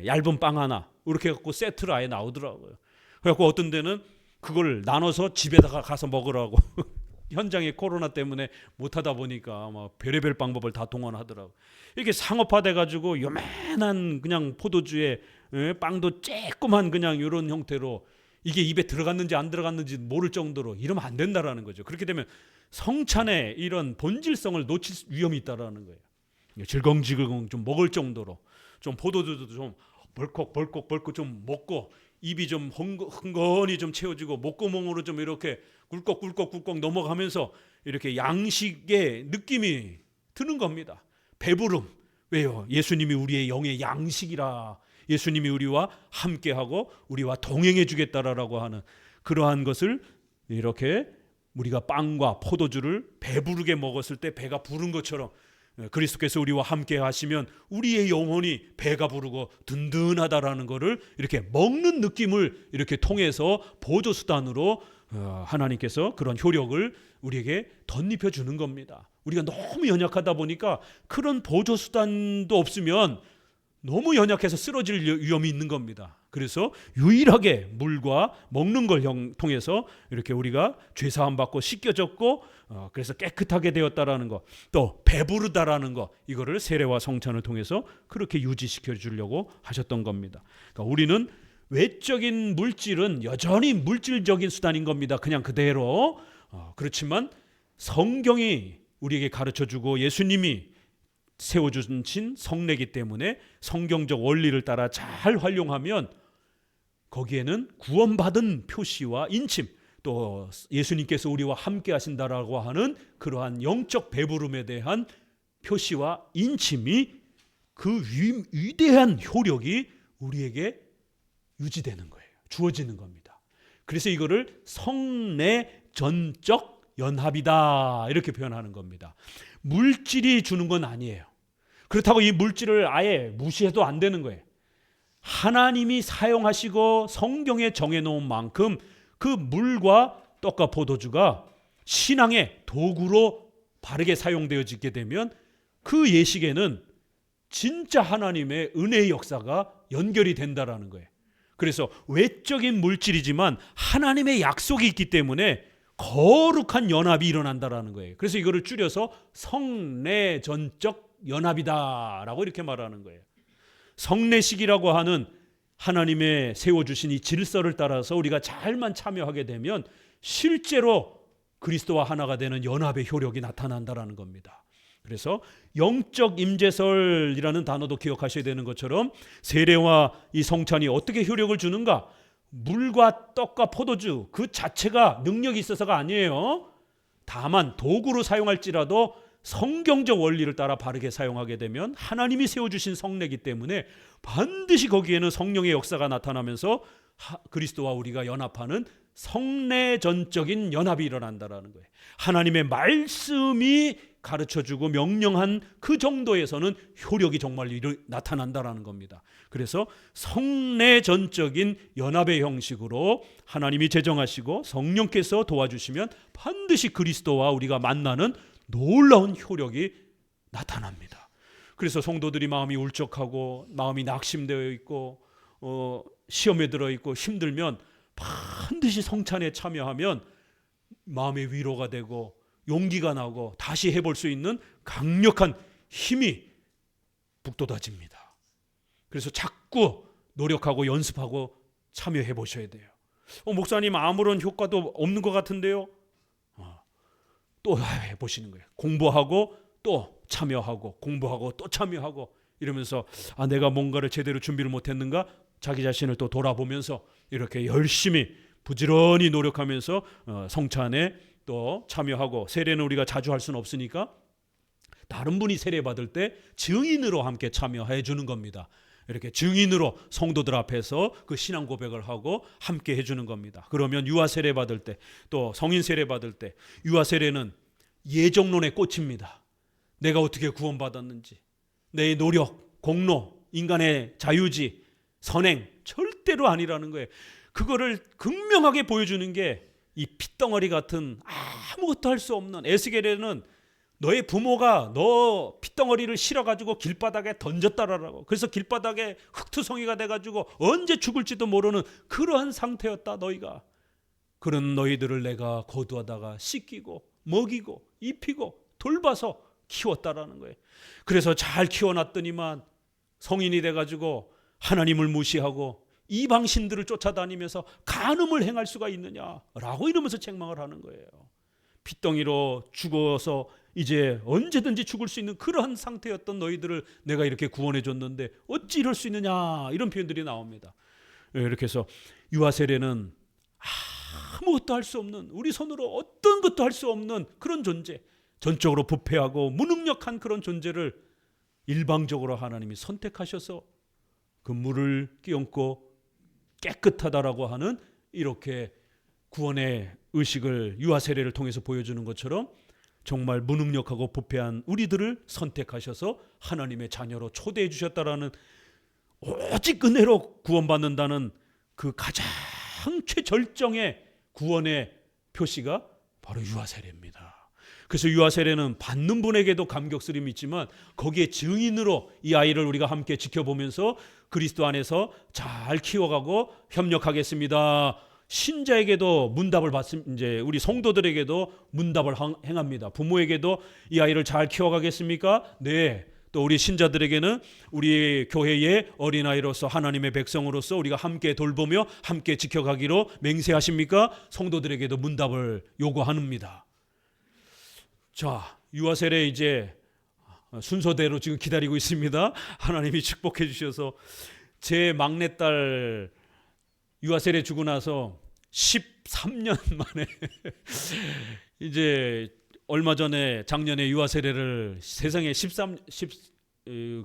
얇은 빵 하나 이렇게 해갖고 세트로 아예 나오더라고요. 그래갖고 어떤 데는 그걸 나눠서 집에다가 가서 먹으라고 현장에 코로나 때문에 못하다 보니까 막 별의별 방법을 다 동원하더라고. 이렇게 상업화돼 가지고 요만한 그냥 포도주에 빵도 쬐끄만 그냥 이런 형태로 이게 입에 들어갔는지 안 들어갔는지 모를 정도로 이러면 안 된다라는 거죠. 그렇게 되면 성찬의 이런 본질성을 놓칠 위험이 있다라는 거예요. 질겅질겅 좀 먹을 정도로 좀 포도주도 좀 벌컥 좀 먹고 입이 좀 흥건히 좀 채워지고 목구멍으로 좀 이렇게 꿀꺽 넘어가면서 이렇게 양식의 느낌이 드는 겁니다. 배부름. 왜요? 예수님이 우리의 영의 양식이라. 예수님이 우리와 함께하고 우리와 동행해 주겠다라고 하는 그러한 것을 이렇게 우리가 빵과 포도주를 배부르게 먹었을 때 배가 부른 것처럼 그리스도께서 우리와 함께 하시면 우리의 영혼이 배가 부르고 든든하다라는 것을 이렇게 먹는 느낌을 이렇게 통해서 보조수단으로 하나님께서 그런 효력을 우리에게 덧입혀 주는 겁니다. 우리가 너무 연약하다 보니까 그런 보조수단도 없으면 너무 연약해서 쓰러질 위험이 있는 겁니다. 그래서 유일하게 물과 먹는 걸 통해서 이렇게 우리가 죄사함 받고 씻겨졌고 그래서 깨끗하게 되었다라는 것, 또 배부르다라는 것, 이거를 세례와 성찬을 통해서 그렇게 유지시켜 주려고 하셨던 겁니다. 그러니까 우리는 외적인 물질은 여전히 물질적인 수단인 겁니다. 그냥 그대로. 그렇지만 성경이 우리에게 가르쳐주고 예수님이 세워주신 성례이기 때문에 성경적 원리를 따라 잘 활용하면 거기에는 구원받은 표시와 인침, 또 예수님께서 우리와 함께 하신다라고 하는 그러한 영적 배부름에 대한 표시와 인침이 그 위대한 효력이 우리에게 유지되는 거예요. 주어지는 겁니다. 그래서 이거를 성례전적 연합이다 이렇게 표현하는 겁니다. 물질이 주는 건 아니에요. 그렇다고 이 물질을 아예 무시해도 안 되는 거예요. 하나님이 사용하시고 성경에 정해놓은 만큼 그 물과 떡과 포도주가 신앙의 도구로 바르게 사용되어지게 되면 그 예식에는 진짜 하나님의 은혜의 역사가 연결이 된다라는 거예요. 그래서 외적인 물질이지만 하나님의 약속이 있기 때문에 거룩한 연합이 일어난다라는 거예요. 그래서 이거를 줄여서 성례전적 연합이다라고 이렇게 말하는 거예요. 성례식이라고 하는 하나님의 세워주신 이 질서를 따라서 우리가 잘만 참여하게 되면 실제로 그리스도와 하나가 되는 연합의 효력이 나타난다라는 겁니다. 그래서 영적 임재설이라는 단어도 기억하셔야 되는 것처럼 세례와 이 성찬이 어떻게 효력을 주는가? 물과 떡과 포도주 그 자체가 능력이 있어서가 아니에요. 다만 도구로 사용할지라도 성경적 원리를 따라 바르게 사용하게 되면 하나님이 세워주신 성례이기 때문에 반드시 거기에는 성령의 역사가 나타나면서 그리스도와 우리가 연합하는 성례전적인 연합이 일어난다라는 거예요. 하나님의 말씀이 가르쳐주고 명령한 그 정도에서는 효력이 정말 나타난다라는 겁니다. 그래서 성례전적인 연합의 형식으로 하나님이 제정하시고 성령께서 도와주시면 반드시 그리스도와 우리가 만나는 놀라운 효력이 나타납니다. 그래서 성도들이 마음이 울적하고 마음이 낙심되어 있고 시험에 들어 있고 힘들면 반드시 성찬에 참여하면 마음의 위로가 되고 용기가 나고 다시 해볼 수 있는 강력한 힘이 북돋아집니다. 그래서 자꾸 노력하고 연습하고 참여해 보셔야 돼요. 목사님 아무런 효과도 없는 것 같은데요. 또 해보시는 거예요. 공부하고 또 참여하고 공부하고 또 참여하고 이러면서 내가 뭔가를 제대로 준비를 못했는가 자기 자신을 또 돌아보면서 이렇게 열심히 부지런히 노력하면서 성찬에 또 참여하고 세례는 우리가 자주 할 수는 없으니까 다른 분이 세례 받을 때 증인으로 함께 참여해 주는 겁니다. 이렇게 증인으로 성도들 앞에서 그 신앙 고백을 하고 함께 해주는 겁니다. 그러면 유아 세례 받을 때 또 성인 세례 받을 때 유아 세례는 예정론의 꽃입니다. 내가 어떻게 구원받았는지 내 노력, 공로, 인간의 자유지, 선행 절대로 아니라는 거예요. 그거를 극명하게 보여주는 게 이 핏덩어리 같은 아무것도 할 수 없는 에스겔에는 너의 부모가 너 핏덩어리를 실어가지고 길바닥에 던졌다라고. 그래서 길바닥에 흙투성이가 돼가지고 언제 죽을지도 모르는 그러한 상태였다 너희가. 그런 너희들을 내가 거두어다가 씻기고 먹이고 입히고 돌봐서 키웠다라는 거예요. 그래서 잘 키워놨더니만 성인이 돼가지고 하나님을 무시하고 이방신들을 쫓아다니면서 간음을 행할 수가 있느냐라고 이러면서 책망을 하는 거예요. 핏덩이로 죽어서 이제 언제든지 죽을 수 있는 그러한 상태였던 너희들을 내가 이렇게 구원해 줬는데 어찌 이럴 수 있느냐, 이런 표현들이 나옵니다. 이렇게 해서 유아 세례는 아무것도 할 수 없는, 우리 손으로 어떤 것도 할 수 없는 그런 존재, 전적으로 부패하고 무능력한 그런 존재를 일방적으로 하나님이 선택하셔서 그 물을 끼얹고 깨끗하다라고 하는 이렇게 구원의 의식을 유아 세례를 통해서 보여주는 것처럼 정말 무능력하고 부패한 우리들을 선택하셔서 하나님의 자녀로 초대해 주셨다라는, 오직 은혜로 구원받는다는 그 가장 최절정의 구원의 표시가 바로 유아 세례입니다. 그래서 유아 세례는 받는 분에게도 감격스러움이 있지만 거기에 증인으로 이 아이를 우리가 함께 지켜보면서 그리스도 안에서 잘 키워가고 협력하겠습니다. 신자에게도 문답을 이제 우리 성도들에게도 문답을 행합니다. 부모에게도 이 아이를 잘 키워가겠습니까? 네. 또 우리 신자들에게는 우리 교회의 어린아이로서 하나님의 백성으로서 우리가 함께 돌보며 함께 지켜가기로 맹세하십니까? 성도들에게도 문답을 요구합니다. 자, 유아 세례 이제 순서대로 지금 기다리고 있습니다. 하나님이 축복해 주셔서 제 막내딸 유아 세례 주고 나서 13년 만에 이제 얼마 전에 작년에 유아 세례를 세상에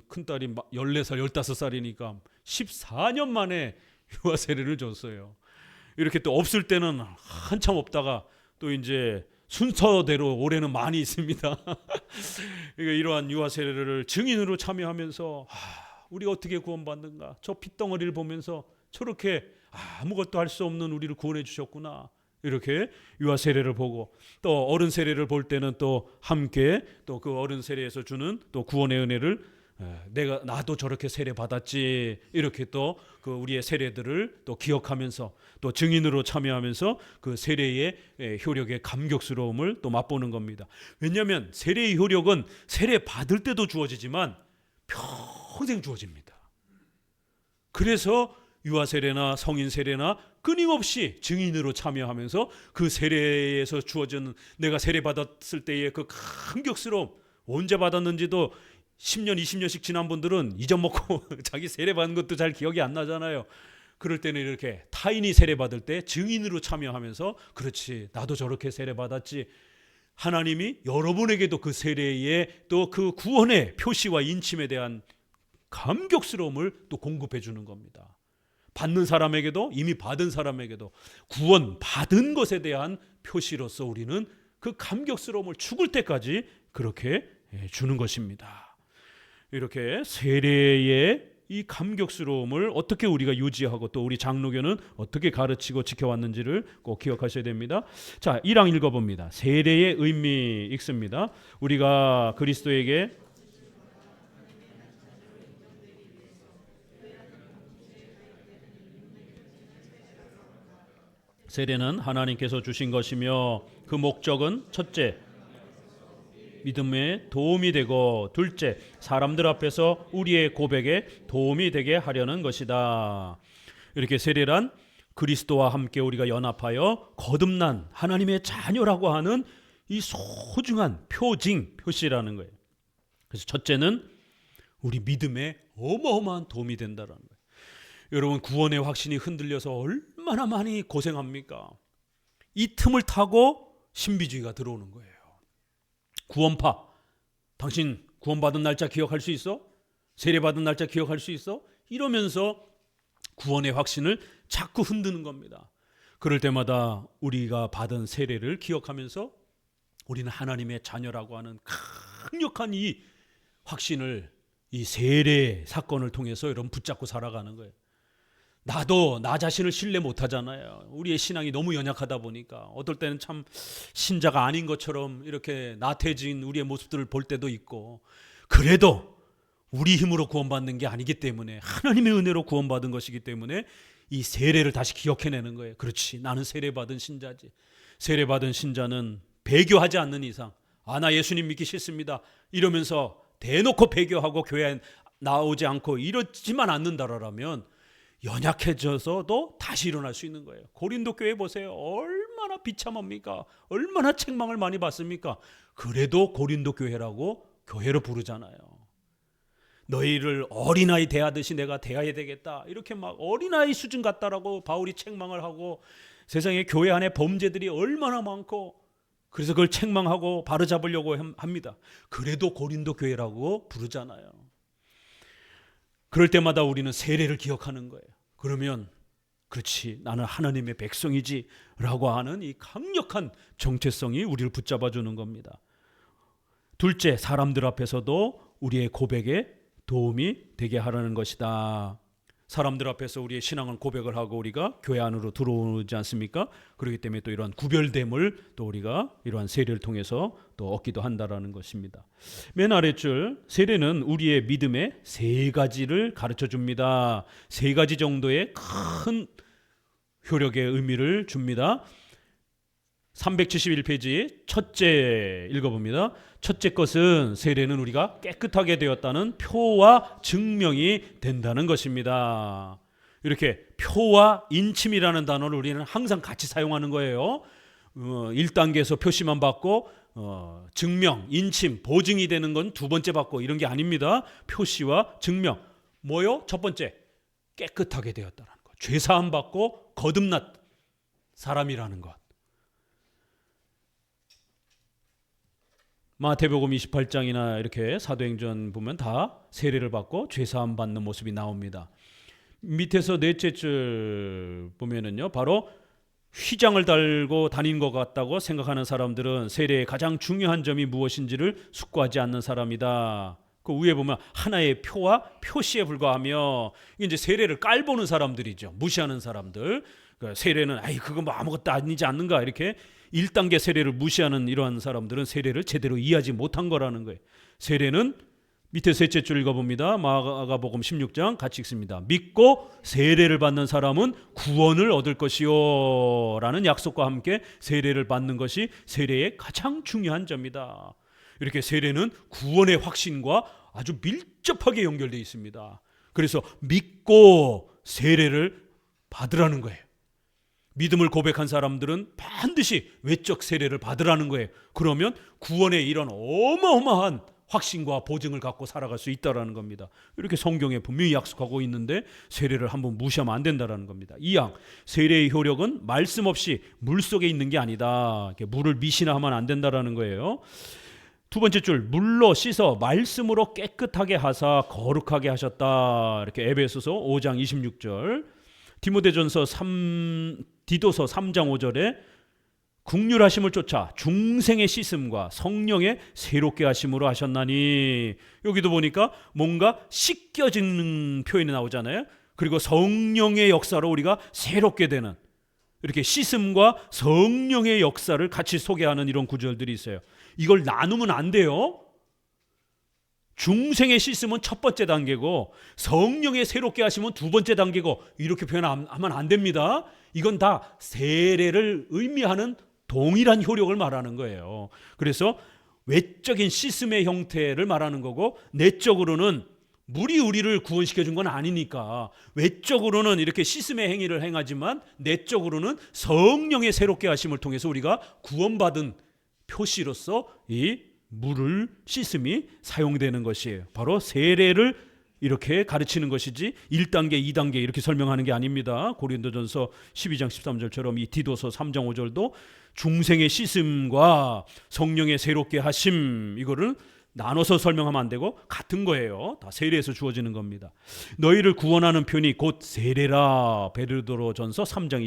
큰 딸이 14살 15살이니까 14년 만에 유아 세례를 줬어요. 이렇게 또 없을 때는 한참 없다가 또 이제 순서대로 올해는 많이 있습니다. 이러한 유아 세례를 증인으로 참여하면서 우리가 어떻게 구원받는가, 저 핏덩어리를 보면서 저렇게 아무것도 할 수 없는 우리를 구원해 주셨구나, 이렇게 유아 세례를 보고, 또 어른 세례를 볼 때는 또 함께 또 그 어른 세례에서 주는 또 구원의 은혜를 나도 저렇게 세례 받았지, 이렇게 또 그 우리의 세례들을 또 기억하면서 또 증인으로 참여하면서 그 세례의 효력의 감격스러움을 또 맛보는 겁니다. 왜냐하면 세례의 효력은 세례 받을 때도 주어지지만 평생 주어집니다. 그래서 유아 세례나 성인 세례나 끊임없이 증인으로 참여하면서 그 세례에서 주어지는, 내가 세례 받았을 때의 그 감격스러움, 언제 받았는지도 10년 20년씩 지난 분들은 잊어먹고 자기 세례 받은 것도 잘 기억이 안 나잖아요. 그럴 때는 이렇게 타인이 세례 받을 때 증인으로 참여하면서 그렇지, 나도 저렇게 세례 받았지, 하나님이 여러분에게도 그 세례의 또 그 구원의 표시와 인침에 대한 감격스러움을 또 공급해 주는 겁니다. 받는 사람에게도, 이미 받은 사람에게도 구원 받은 것에 대한 표시로서 우리는 그 감격스러움을 죽을 때까지 그렇게 주는 것입니다. 이렇게 세례의 이 감격스러움을 어떻게 우리가 유지하고 또 우리 장로교는 어떻게 가르치고 지켜왔는지를 꼭 기억하셔야 됩니다. 자, 1랑 읽어봅니다. 세례의 의미 읽습니다. 우리가 그리스도에게 세례는 하나님께서 주신 것이며 그 목적은 첫째, 믿음에 도움이 되고, 둘째, 사람들 앞에서 우리의 고백에 도움이 되게 하려는 것이다. 이렇게 세례란 그리스도와 함께 우리가 연합하여 거듭난 하나님의 자녀라고 하는 이 소중한 표징, 표시라는 거예요. 그래서 첫째는 우리 믿음에 어마어마한 도움이 된다는 거예요. 여러분, 구원의 확신이 흔들려서 얼마나 많이 고생합니까? 이 틈을 타고 신비주의가 들어오는 거예요. 구원파, 당신 구원받은 날짜 기억할 수 있어? 세례받은 날짜 기억할 수 있어? 이러면서 구원의 확신을 자꾸 흔드는 겁니다. 그럴 때마다 우리가 받은 세례를 기억하면서 우리는 하나님의 자녀라고 하는 강력한 이 확신을, 이 세례 사건을 통해서 여러분 붙잡고 살아가는 거예요. 나도 나 자신을 신뢰 못하잖아요. 우리의 신앙이 너무 연약하다 보니까 어떨 때는 참 신자가 아닌 것처럼 이렇게 나태해진 우리의 모습들을 볼 때도 있고, 그래도 우리 힘으로 구원받는 게 아니기 때문에 하나님의 은혜로 구원받은 것이기 때문에 이 세례를 다시 기억해내는 거예요. 그렇지, 나는 세례받은 신자지. 세례받은 신자는 배교하지 않는 이상, 나 예수님 믿기 싫습니다 이러면서 대놓고 배교하고 교회에 나오지 않고 이러지만 않는다라면 연약해져서도 다시 일어날 수 있는 거예요. 고린도 교회 보세요. 얼마나 비참합니까? 얼마나 책망을 많이 받습니까? 그래도 고린도 교회라고 교회로 부르잖아요. 너희를 어린아이 대하듯이 내가 대해야 되겠다, 이렇게 막 어린아이 수준 같다라고 바울이 책망을 하고, 세상에 교회 안에 범죄들이 얼마나 많고, 그래서 그걸 책망하고 바로잡으려고 합니다. 그래도 고린도 교회라고 부르잖아요. 그럴 때마다 우리는 세례를 기억하는 거예요. 그러면 그렇지, 나는 하나님의 백성이지 라고 하는 이 강력한 정체성이 우리를 붙잡아주는 겁니다. 둘째, 사람들 앞에서도 우리의 고백에 도움이 되게 하라는 것이다. 사람들 앞에서 우리의 신앙을 고백을 하고 우리가 교회 안으로 들어오지 않습니까? 그렇기 때문에 또 이러한 구별됨을 또 우리가 이러한 세례를 통해서 또 얻기도 한다라는 것입니다. 맨 아랫줄, 세례는 우리의 믿음의 세 가지를 가르쳐 줍니다. 세 가지 정도의 큰 효력의 의미를 줍니다. 371페이지 첫째 읽어봅니다. 첫째 것은 세례는 우리가 깨끗하게 되었다는 표와 증명이 된다는 것입니다. 이렇게 표와 인침이라는 단어를 우리는 항상 같이 사용하는 거예요. 1단계에서 표시만 받고 증명, 인침, 보증이 되는 건 두 번째 받고 이런 게 아닙니다. 표시와 증명. 뭐요? 첫 번째, 깨끗하게 되었다는 것. 죄사함 받고 거듭났 사람이라는 것. 마태복음 28장이나 이렇게 사도행전 보면 다 세례를 받고 죄사함 받는 모습이 나옵니다. 밑에서 넷째 줄 보면은요, 바로 휘장을 달고 다닌 것 같다고 생각하는 사람들은 세례의 가장 중요한 점이 무엇인지를 숙고하지 않는 사람이다. 그 위에 보면 하나의 표와 표시에 불과하며, 이제 세례를 깔보는 사람들이죠. 무시하는 사람들. 그러니까 세례는 그거 뭐 아무것도 아니지 않는가, 이렇게 1단계 세례를 무시하는 이러한 사람들은 세례를 제대로 이해하지 못한 거라는 거예요. 세례는 밑에 셋째 줄 읽어봅니다. 마가복음 16장 같이 읽습니다. 믿고 세례를 받는 사람은 구원을 얻을 것이요 라는 약속과 함께 세례를 받는 것이 세례의 가장 중요한 점이다. 이렇게 세례는 구원의 확신과 아주 밀접하게 연결되어 있습니다. 그래서 믿고 세례를 받으라는 거예요. 믿음을 고백한 사람들은 반드시 외적 세례를 받으라는 거예요. 그러면 구원의 이런 어마어마한 확신과 보증을 갖고 살아갈 수 있다는 겁니다. 이렇게 성경에 분명히 약속하고 있는데 세례를 한번 무시하면 안 된다는 겁니다. 2항, 세례의 효력은 말씀 없이 물 속에 있는 게 아니다. 이렇게 물을 미신하면 안 된다는 거예요. 두 번째 줄, 물로 씻어 말씀으로 깨끗하게 하사 거룩하게 하셨다. 이렇게 에베소서 5장 26절, 디도서 3장 5절에 국률하심을 쫓아 중생의 씻음과 성령의 새롭게 하심으로 하셨나니, 여기도 보니까 뭔가 씻겨지는 표현이 나오잖아요. 그리고 성령의 역사로 우리가 새롭게 되는, 이렇게 씻음과 성령의 역사를 같이 소개하는 이런 구절들이 있어요. 이걸 나누면 안 돼요. 중생의 씻음은 첫 번째 단계고 성령의 새롭게 하심은 두 번째 단계고, 이렇게 표현하면 안 됩니다. 이건 다 세례를 의미하는 동일한 효력을 말하는 거예요. 그래서 외적인 씻음의 형태를 말하는 거고, 내적으로는 물이 우리를 구원시켜 준 건 아니니까 외적으로는 이렇게 씻음의 행위를 행하지만 내적으로는 성령의 새롭게 하심을 통해서 우리가 구원받은 표시로서 이 물을 씻음이 사용되는 것이에요. 바로 세례를 이렇게 가르치는 것이지 1단계, 2단계 이렇게 설명하는 게 아닙니다. 고린도전서 12장 13절처럼 이 디도서 3장 5절도 중생의 씻음과 성령의 새롭게 하심, 이거를 나눠서 설명하면 안 되고 같은 거예요. 다 세례에서 주어지는 겁니다. 너희를 구원하는 편이 곧 세례라. 베드로전서 3장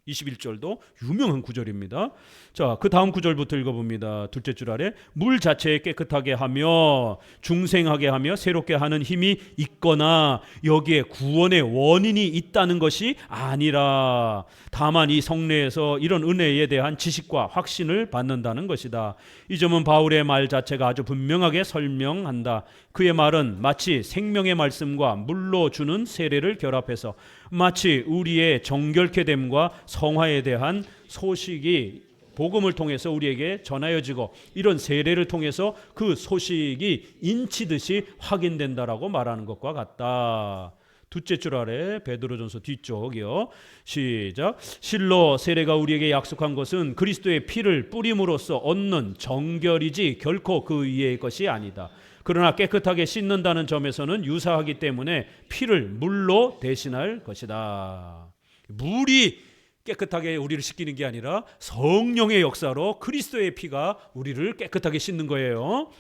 21절도 유명한 구절입니다. 자, 그 다음 구절부터 읽어봅니다. 둘째 줄 아래, 물 자체에 깨끗하게 하며 중생하게 하며 새롭게 하는 힘이 있거나 여기에 구원의 원인이 있다는 것이 아니라 다만 이 성례에서 이런 은혜에 대한 지식과 확신을 받는다는 것이다. 이 점은 바울의 말 자체가 아주 분명하게 설명한다. 그의 말은 마치 생명의 말씀과 물로 주는 세례를 결합해서 마치 우리의 정결케 됨과 성화에 대한 소식이 복음을 통해서 우리에게 전하여지고 이런 세례를 통해서 그 소식이 인치듯이 확인된다라고 말하는 것과 같다. 둘째 줄 아래 베드로전서 뒤쪽이요. 시작. 실로 세례가 우리에게 약속한 것은 그리스도의 피를 뿌림으로써 얻는 정결이지 결코 그 이외의 것이 아니다. 그러나 깨끗하게 씻는다는 점에서는 유사하기 때문에 피를 물로 대신할 것이다. 물이 깨끗하게 우리를 씻기는 게 아니라 성령의 역사로 그리스도의 피가 우리를 깨끗하게 씻는 거예요.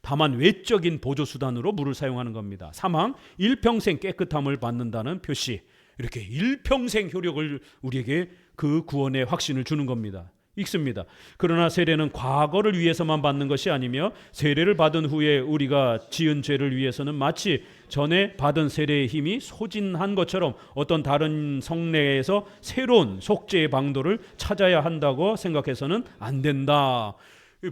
다만 외적인 보조수단으로 물을 사용하는 겁니다. 사망, 일평생 깨끗함을 받는다는 표시. 이렇게 일평생 효력을 우리에게 그 구원의 확신을 주는 겁니다. 읽습니다. 그러나 세례는 과거를 위해서만 받는 것이 아니며 세례를 받은 후에 우리가 지은 죄를 위해서는 마치 전에 받은 세례의 힘이 소진한 것처럼 어떤 다른 성례에서 새로운 속죄의 방도를 찾아야 한다고 생각해서는 안 된다.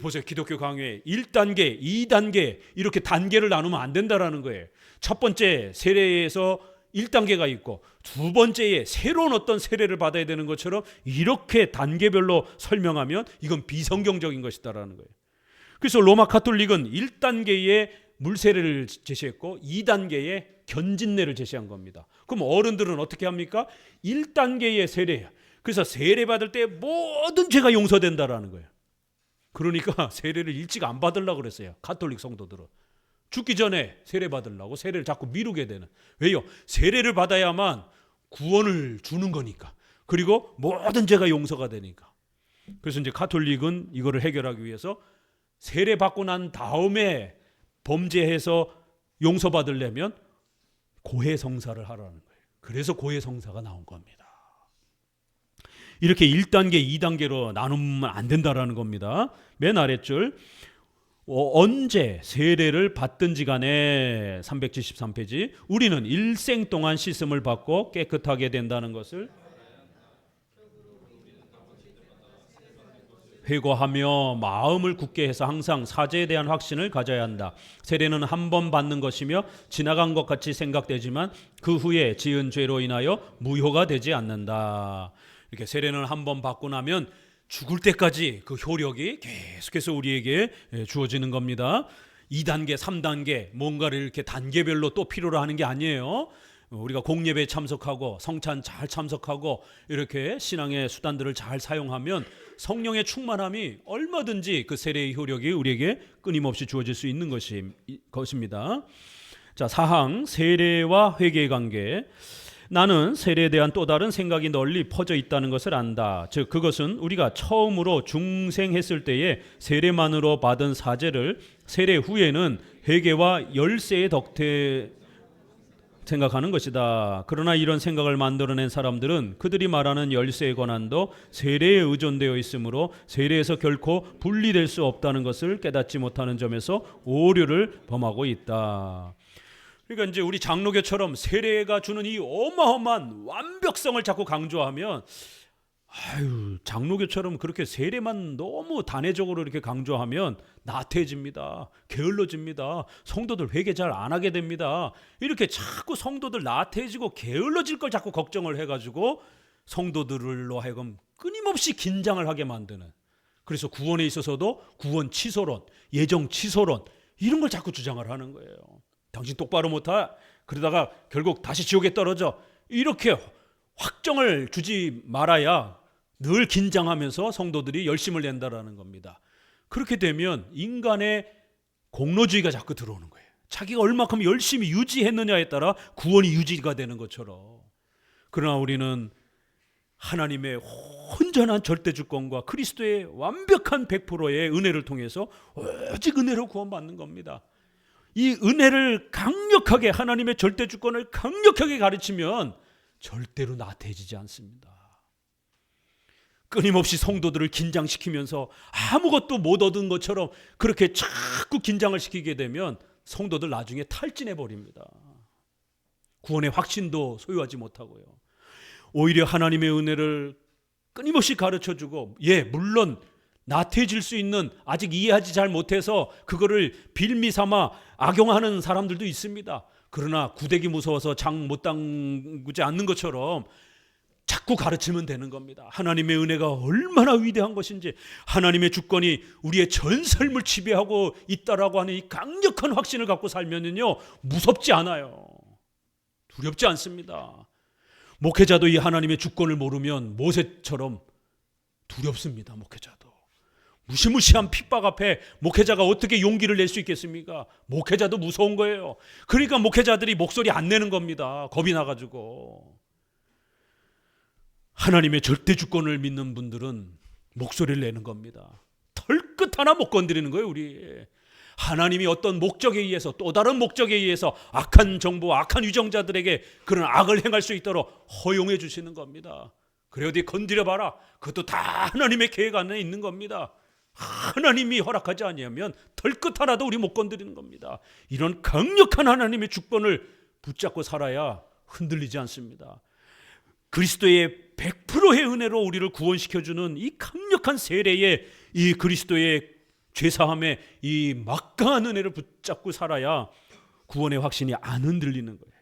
보세요. 기독교 강요에 1단계, 2단계 이렇게 단계를 나누면 안 된다라는 거예요. 첫 번째 세례에서 1단계가 있고 두 번째에 새로운 어떤 세례를 받아야 되는 것처럼 이렇게 단계별로 설명하면 이건 비성경적인 것이다라는 거예요. 그래서 로마 가톨릭은 1단계의 물세례를 제시했고 2단계의 견진례를 제시한 겁니다. 그럼 어른들은 어떻게 합니까? 1단계의 세례예요. 그래서 세례 받을 때 모든 죄가 용서된다라는 거예요. 그러니까 세례를 일찍 안 받으려고 그랬어요. 가톨릭 성도들은. 죽기 전에 세례 받으려고 세례를 자꾸 미루게 되는. 왜요? 세례를 받아야만 구원을 주는 거니까. 그리고 모든 죄가 용서가 되니까. 그래서 이제 가톨릭은 이거를 해결하기 위해서 세례 받고 난 다음에 범죄해서 용서받으려면 고해성사를 하라는 거예요. 그래서 고해성사가 나온 겁니다. 이렇게 1단계, 2단계로 나누면 안 된다라는 겁니다. 맨 아랫줄. 언제 세례를 받든지 간에 373페이지 우리는 일생 동안 씻음을 받고 깨끗하게 된다는 것을 회고하며 마음을 굳게 해서 항상 사죄에 대한 확신을 가져야 한다. 세례는 한 번 받는 것이며 지나간 것 같이 생각되지만 그 후에 지은 죄로 인하여 무효가 되지 않는다. 이렇게 세례는 한 번 받고 나면 죽을 때까지 그 효력이 계속해서 우리에게 주어지는 겁니다. 2단계, 3단계 뭔가를 이렇게 단계별로 또 필요로 하는 게 아니에요. 우리가 공예배에 참석하고 성찬 잘 참석하고 이렇게 신앙의 수단들을 잘 사용하면 성령의 충만함이 얼마든지 그 세례의 효력이 우리에게 끊임없이 주어질 수 있는 것입니다. 자, 사항 세례와 회개의 관계. 나는 세례에 대한 또 다른 생각이 널리 퍼져 있다는 것을 안다. 즉 그것은 우리가 처음으로 중생했을 때에 세례만으로 받은 사죄를 세례 후에는 회개와 열세의 덕태 생각하는 것이다. 그러나 이런 생각을 만들어낸 사람들은 그들이 말하는 열세의 권한도 세례에 의존되어 있으므로 세례에서 결코 분리될 수 없다는 것을 깨닫지 못하는 점에서 오류를 범하고 있다. 그러니까 이제 우리 장로교처럼 세례가 주는 이 어마어마한 완벽성을 자꾸 강조하면 장로교처럼 그렇게 세례만 너무 단회적으로 이렇게 강조하면 나태해집니다. 게을러집니다. 성도들 회개 잘 안 하게 됩니다. 이렇게 자꾸 성도들 나태해지고 게을러질 걸 자꾸 걱정을 해가지고 성도들로 하여금 끊임없이 긴장을 하게 만드는. 그래서 구원에 있어서도 구원 취소론, 예정 취소론 이런 걸 자꾸 주장을 하는 거예요. 당신 똑바로 못하 그러다가 결국 다시 지옥에 떨어져. 이렇게 확정을 주지 말아야 늘 긴장하면서 성도들이 열심을 낸다라는 겁니다. 그렇게 되면 인간의 공로주의가 자꾸 들어오는 거예요. 자기가 얼마큼 열심히 유지했느냐에 따라 구원이 유지가 되는 것처럼. 그러나 우리는 하나님의 온전한 절대주권과 그리스도의 완벽한 100%의 은혜를 통해서 오직 은혜로 구원받는 겁니다. 이 은혜를 강력하게 하나님의 절대주권을 강력하게 가르치면 절대로 나태해지지 않습니다. 끊임없이 성도들을 긴장시키면서 아무것도 못 얻은 것처럼 그렇게 자꾸 긴장을 시키게 되면 성도들 나중에 탈진해버립니다. 구원의 확신도 소유하지 못하고요. 오히려 하나님의 은혜를 끊임없이 가르쳐주고 물론 나태해질 수 있는 아직 이해하지 잘 못해서 그거를 빌미 삼아 악용하는 사람들도 있습니다. 그러나 구데기 무서워서 장 못 담그지 않는 것처럼 자꾸 가르치면 되는 겁니다. 하나님의 은혜가 얼마나 위대한 것인지, 하나님의 주권이 우리의 전 삶을 지배하고 있다라고 하는 이 강력한 확신을 갖고 살면은요, 무섭지 않아요. 두렵지 않습니다. 목회자도 이 하나님의 주권을 모르면 모세처럼 두렵습니다. 목회자도 무시무시한 핍박 앞에 목회자가 어떻게 용기를 낼 수 있겠습니까? 목회자도 무서운 거예요. 그러니까 목회자들이 목소리 안 내는 겁니다. 겁이 나가지고. 하나님의 절대 주권을 믿는 분들은 목소리를 내는 겁니다. 털끝 하나 못 건드리는 거예요. 우리 하나님이 어떤 목적에 의해서, 또 다른 목적에 의해서 악한 정보, 악한 유정자들에게 그런 악을 행할 수 있도록 허용해 주시는 겁니다. 그래 어디 건드려봐라. 그것도 다 하나님의 계획 안에 있는 겁니다. 하나님이 허락하지 아니하면 털끝 하나도 우리 못 건드리는 겁니다. 이런 강력한 하나님의 주권을 붙잡고 살아야 흔들리지 않습니다. 그리스도의 100%의 은혜로 우리를 구원시켜주는 이 강력한 세례의 이 그리스도의 죄사함의 이 막강한 은혜를 붙잡고 살아야 구원의 확신이 안 흔들리는 거예요.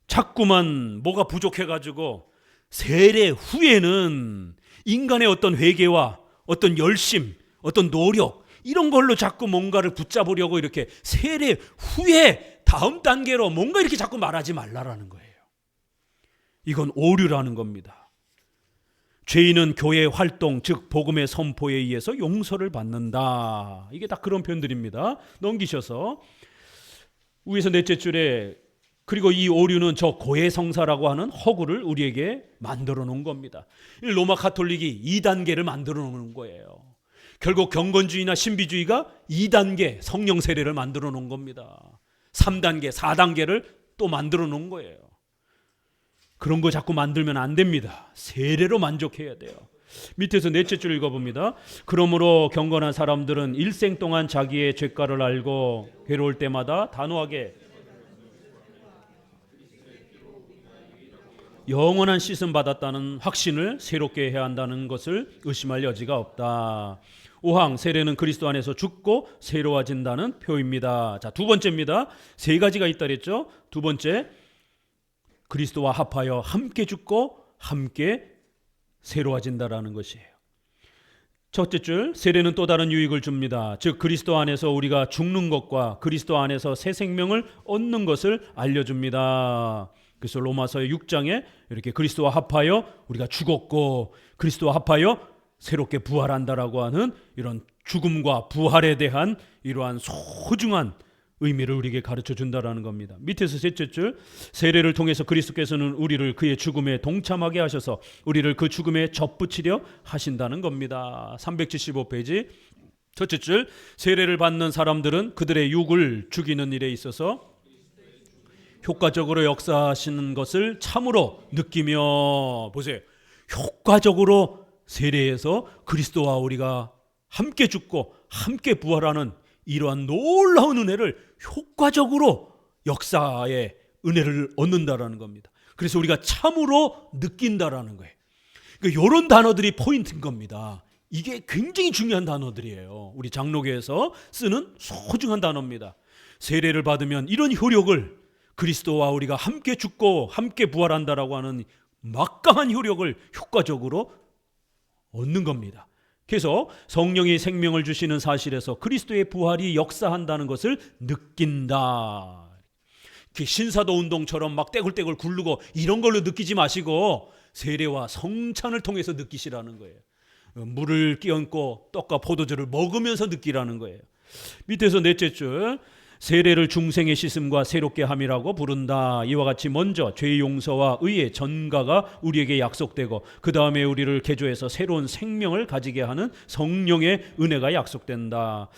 자꾸만 뭐가 부족해가지고 세례 후에는 인간의 어떤 회개와 어떤 열심, 어떤 노력 이런 걸로 자꾸 뭔가를 붙잡으려고 이렇게 세례 후에 다음 단계로 뭔가 이렇게 자꾸 말하지 말라라는 거예요. 이건 오류라는 겁니다. 죄인은 교회 활동, 즉 복음의 선포에 의해서 용서를 받는다. 이게 다 그런 표현들입니다. 넘기셔서 위에서 넷째 줄에 그리고 이 오류는 저 고해성사라고 하는 허구를 우리에게 만들어 놓은 겁니다. 로마 가톨릭이 2단계를 만들어 놓은 거예요. 결국 경건주의나 신비주의가 2단계 성령 세례를 만들어 놓은 겁니다. 3단계, 4단계를 또 만들어 놓은 거예요. 그런 거 자꾸 만들면 안 됩니다. 세례로 만족해야 돼요. 밑에서 넷째 줄 읽어봅니다. 그러므로 경건한 사람들은 일생 동안 자기의 죄가를 알고 괴로울 때마다 단호하게 영원한 씻음 받았다는 확신을 새롭게 해야 한다는 것을 의심할 여지가 없다. 5항 세례는 그리스도 안에서 죽고 새로워진다는 표입니다. 자, 두 번째입니다. 세 가지가 있다 그랬죠. 두 번째, 그리스도와 합하여 함께 죽고 함께 새로워진다라는 것이에요. 첫째 줄, 세례는 또 다른 유익을 줍니다. 즉 그리스도 안에서 우리가 죽는 것과 그리스도 안에서 새 생명을 얻는 것을 알려줍니다. 그래서 로마서 6장에 이렇게 그리스도와 합하여 우리가 죽었고 그리스도와 합하여 새롭게 부활한다라고 하는 이런 죽음과 부활에 대한 이러한 소중한 의미를 우리에게 가르쳐 준다라는 겁니다. 밑에서 셋째 줄, 세례를 통해서 그리스도께서는 우리를 그의 죽음에 동참하게 하셔서 우리를 그 죽음에 접붙이려 하신다는 겁니다. 375페이지 첫째 줄, 세례를 받는 사람들은 그들의 육을 죽이는 일에 있어서 효과적으로 역사하시는 것을 참으로 느끼며, 보세요, 효과적으로 세례에서 그리스도와 우리가 함께 죽고 함께 부활하는 이러한 놀라운 은혜를 효과적으로 역사의 은혜를 얻는다라는 겁니다. 그래서 우리가 참으로 느낀다라는 거예요. 그러니까 이런 단어들이 포인트인 겁니다. 이게 굉장히 중요한 단어들이에요. 우리 장로교에서 쓰는 소중한 단어입니다. 세례를 받으면 이런 효력을, 그리스도와 우리가 함께 죽고 함께 부활한다라고 하는 막강한 효력을 효과적으로 얻는 겁니다. 그래서 성령이 생명을 주시는 사실에서 그리스도의 부활이 역사한다는 것을 느낀다. 신사도 운동처럼 막 떼굴떼굴 굴르고 이런 걸로 느끼지 마시고 세례와 성찬을 통해서 느끼시라는 거예요. 물을 끼얹고 떡과 포도주를 먹으면서 느끼라는 거예요. 밑에서 넷째 줄, 세례를 중생의 씻음과 새롭게 함이라고 부른다. 이와 같이 먼저 죄 용서와 의의 전가가 우리에게 약속되고 그 다음에 우리를 개조해서 새로운 생명을 가지게 하는 성령의 은혜가 약속된다.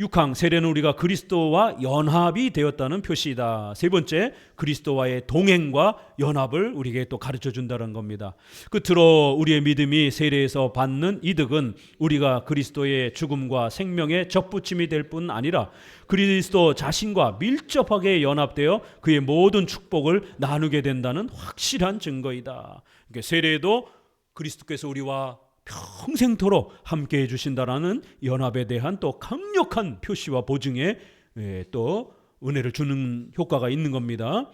6항 세례는 우리가 그리스도와 연합이 되었다는 표시이다. 세 번째, 그리스도와의 동행과 연합을 우리에게 또 가르쳐 준다는 겁니다. 끝으로 우리의 믿음이 세례에서 받는 이득은 우리가 그리스도의 죽음과 생명의 접붙임이 될 뿐 아니라 그리스도 자신과 밀접하게 연합되어 그의 모든 축복을 나누게 된다는 확실한 증거이다. 그러니까 세례도 그리스도께서 우리와 평생토록 함께 해주신다라는 연합에 대한 또 강력한 표시와 보증에 또 은혜를 주는 효과가 있는 겁니다.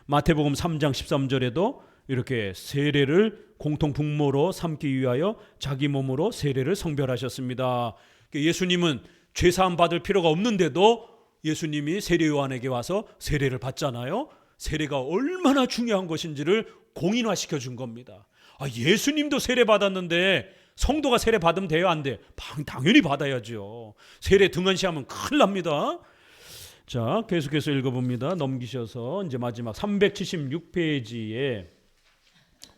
마태복음 3장 13절에도 이렇게 세례를 공통 분모로 삼기 위하여 자기 몸으로 세례를 성별하셨습니다. 예수님은 죄사함 받을 필요가 없는데도 예수님이 세례 요한에게 와서 세례를 받잖아요. 세례가 얼마나 중요한 것인지를 공인화시켜 준 겁니다. 예수님도 세례 받았는데 성도가 세례 받으면 돼요, 안 돼? 당연히 받아야죠. 세례 등한시하면 큰일 납니다. 자, 계속해서 읽어봅니다. 넘기셔서 이제 마지막 376페이지에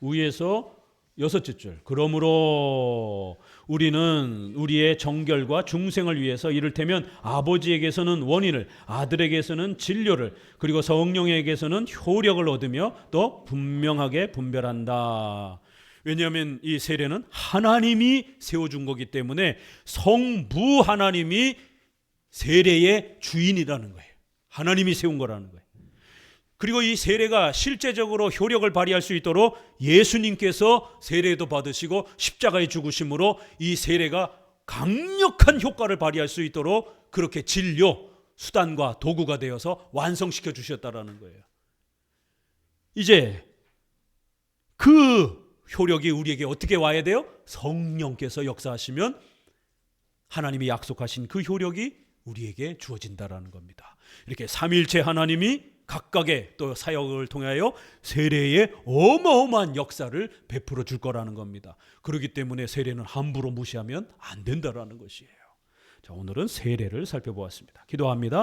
위에서 6째 줄. 그러므로 우리는 우리의 정결과 중생을 위해서 이를테면 아버지에게서는 원인을, 아들에게서는 진료를, 그리고 성령에게서는 효력을 얻으며 또 분명하게 분별한다. 왜냐하면 이 세례는 하나님이 세워준 거기 때문에 성부 하나님이 세례의 주인이라는 거예요. 하나님이 세운 거라는 거예요. 그리고 이 세례가 실제적으로 효력을 발휘할 수 있도록 예수님께서 세례도 받으시고 십자가의 죽으심으로 이 세례가 강력한 효과를 발휘할 수 있도록 그렇게 진료, 수단과 도구가 되어서 완성시켜 주셨다라는 거예요. 이제 그 효력이 우리에게 어떻게 와야 돼요? 성령께서 역사하시면 하나님이 약속하신 그 효력이 우리에게 주어진다라는 겁니다. 이렇게 삼위일체 하나님이 각각의 또 사역을 통하여 세례의 어마어마한 역사를 베풀어 줄 거라는 겁니다. 그렇기 때문에 세례는 함부로 무시하면 안 된다라는 것이에요. 자, 오늘은 세례를 살펴보았습니다. 기도합니다.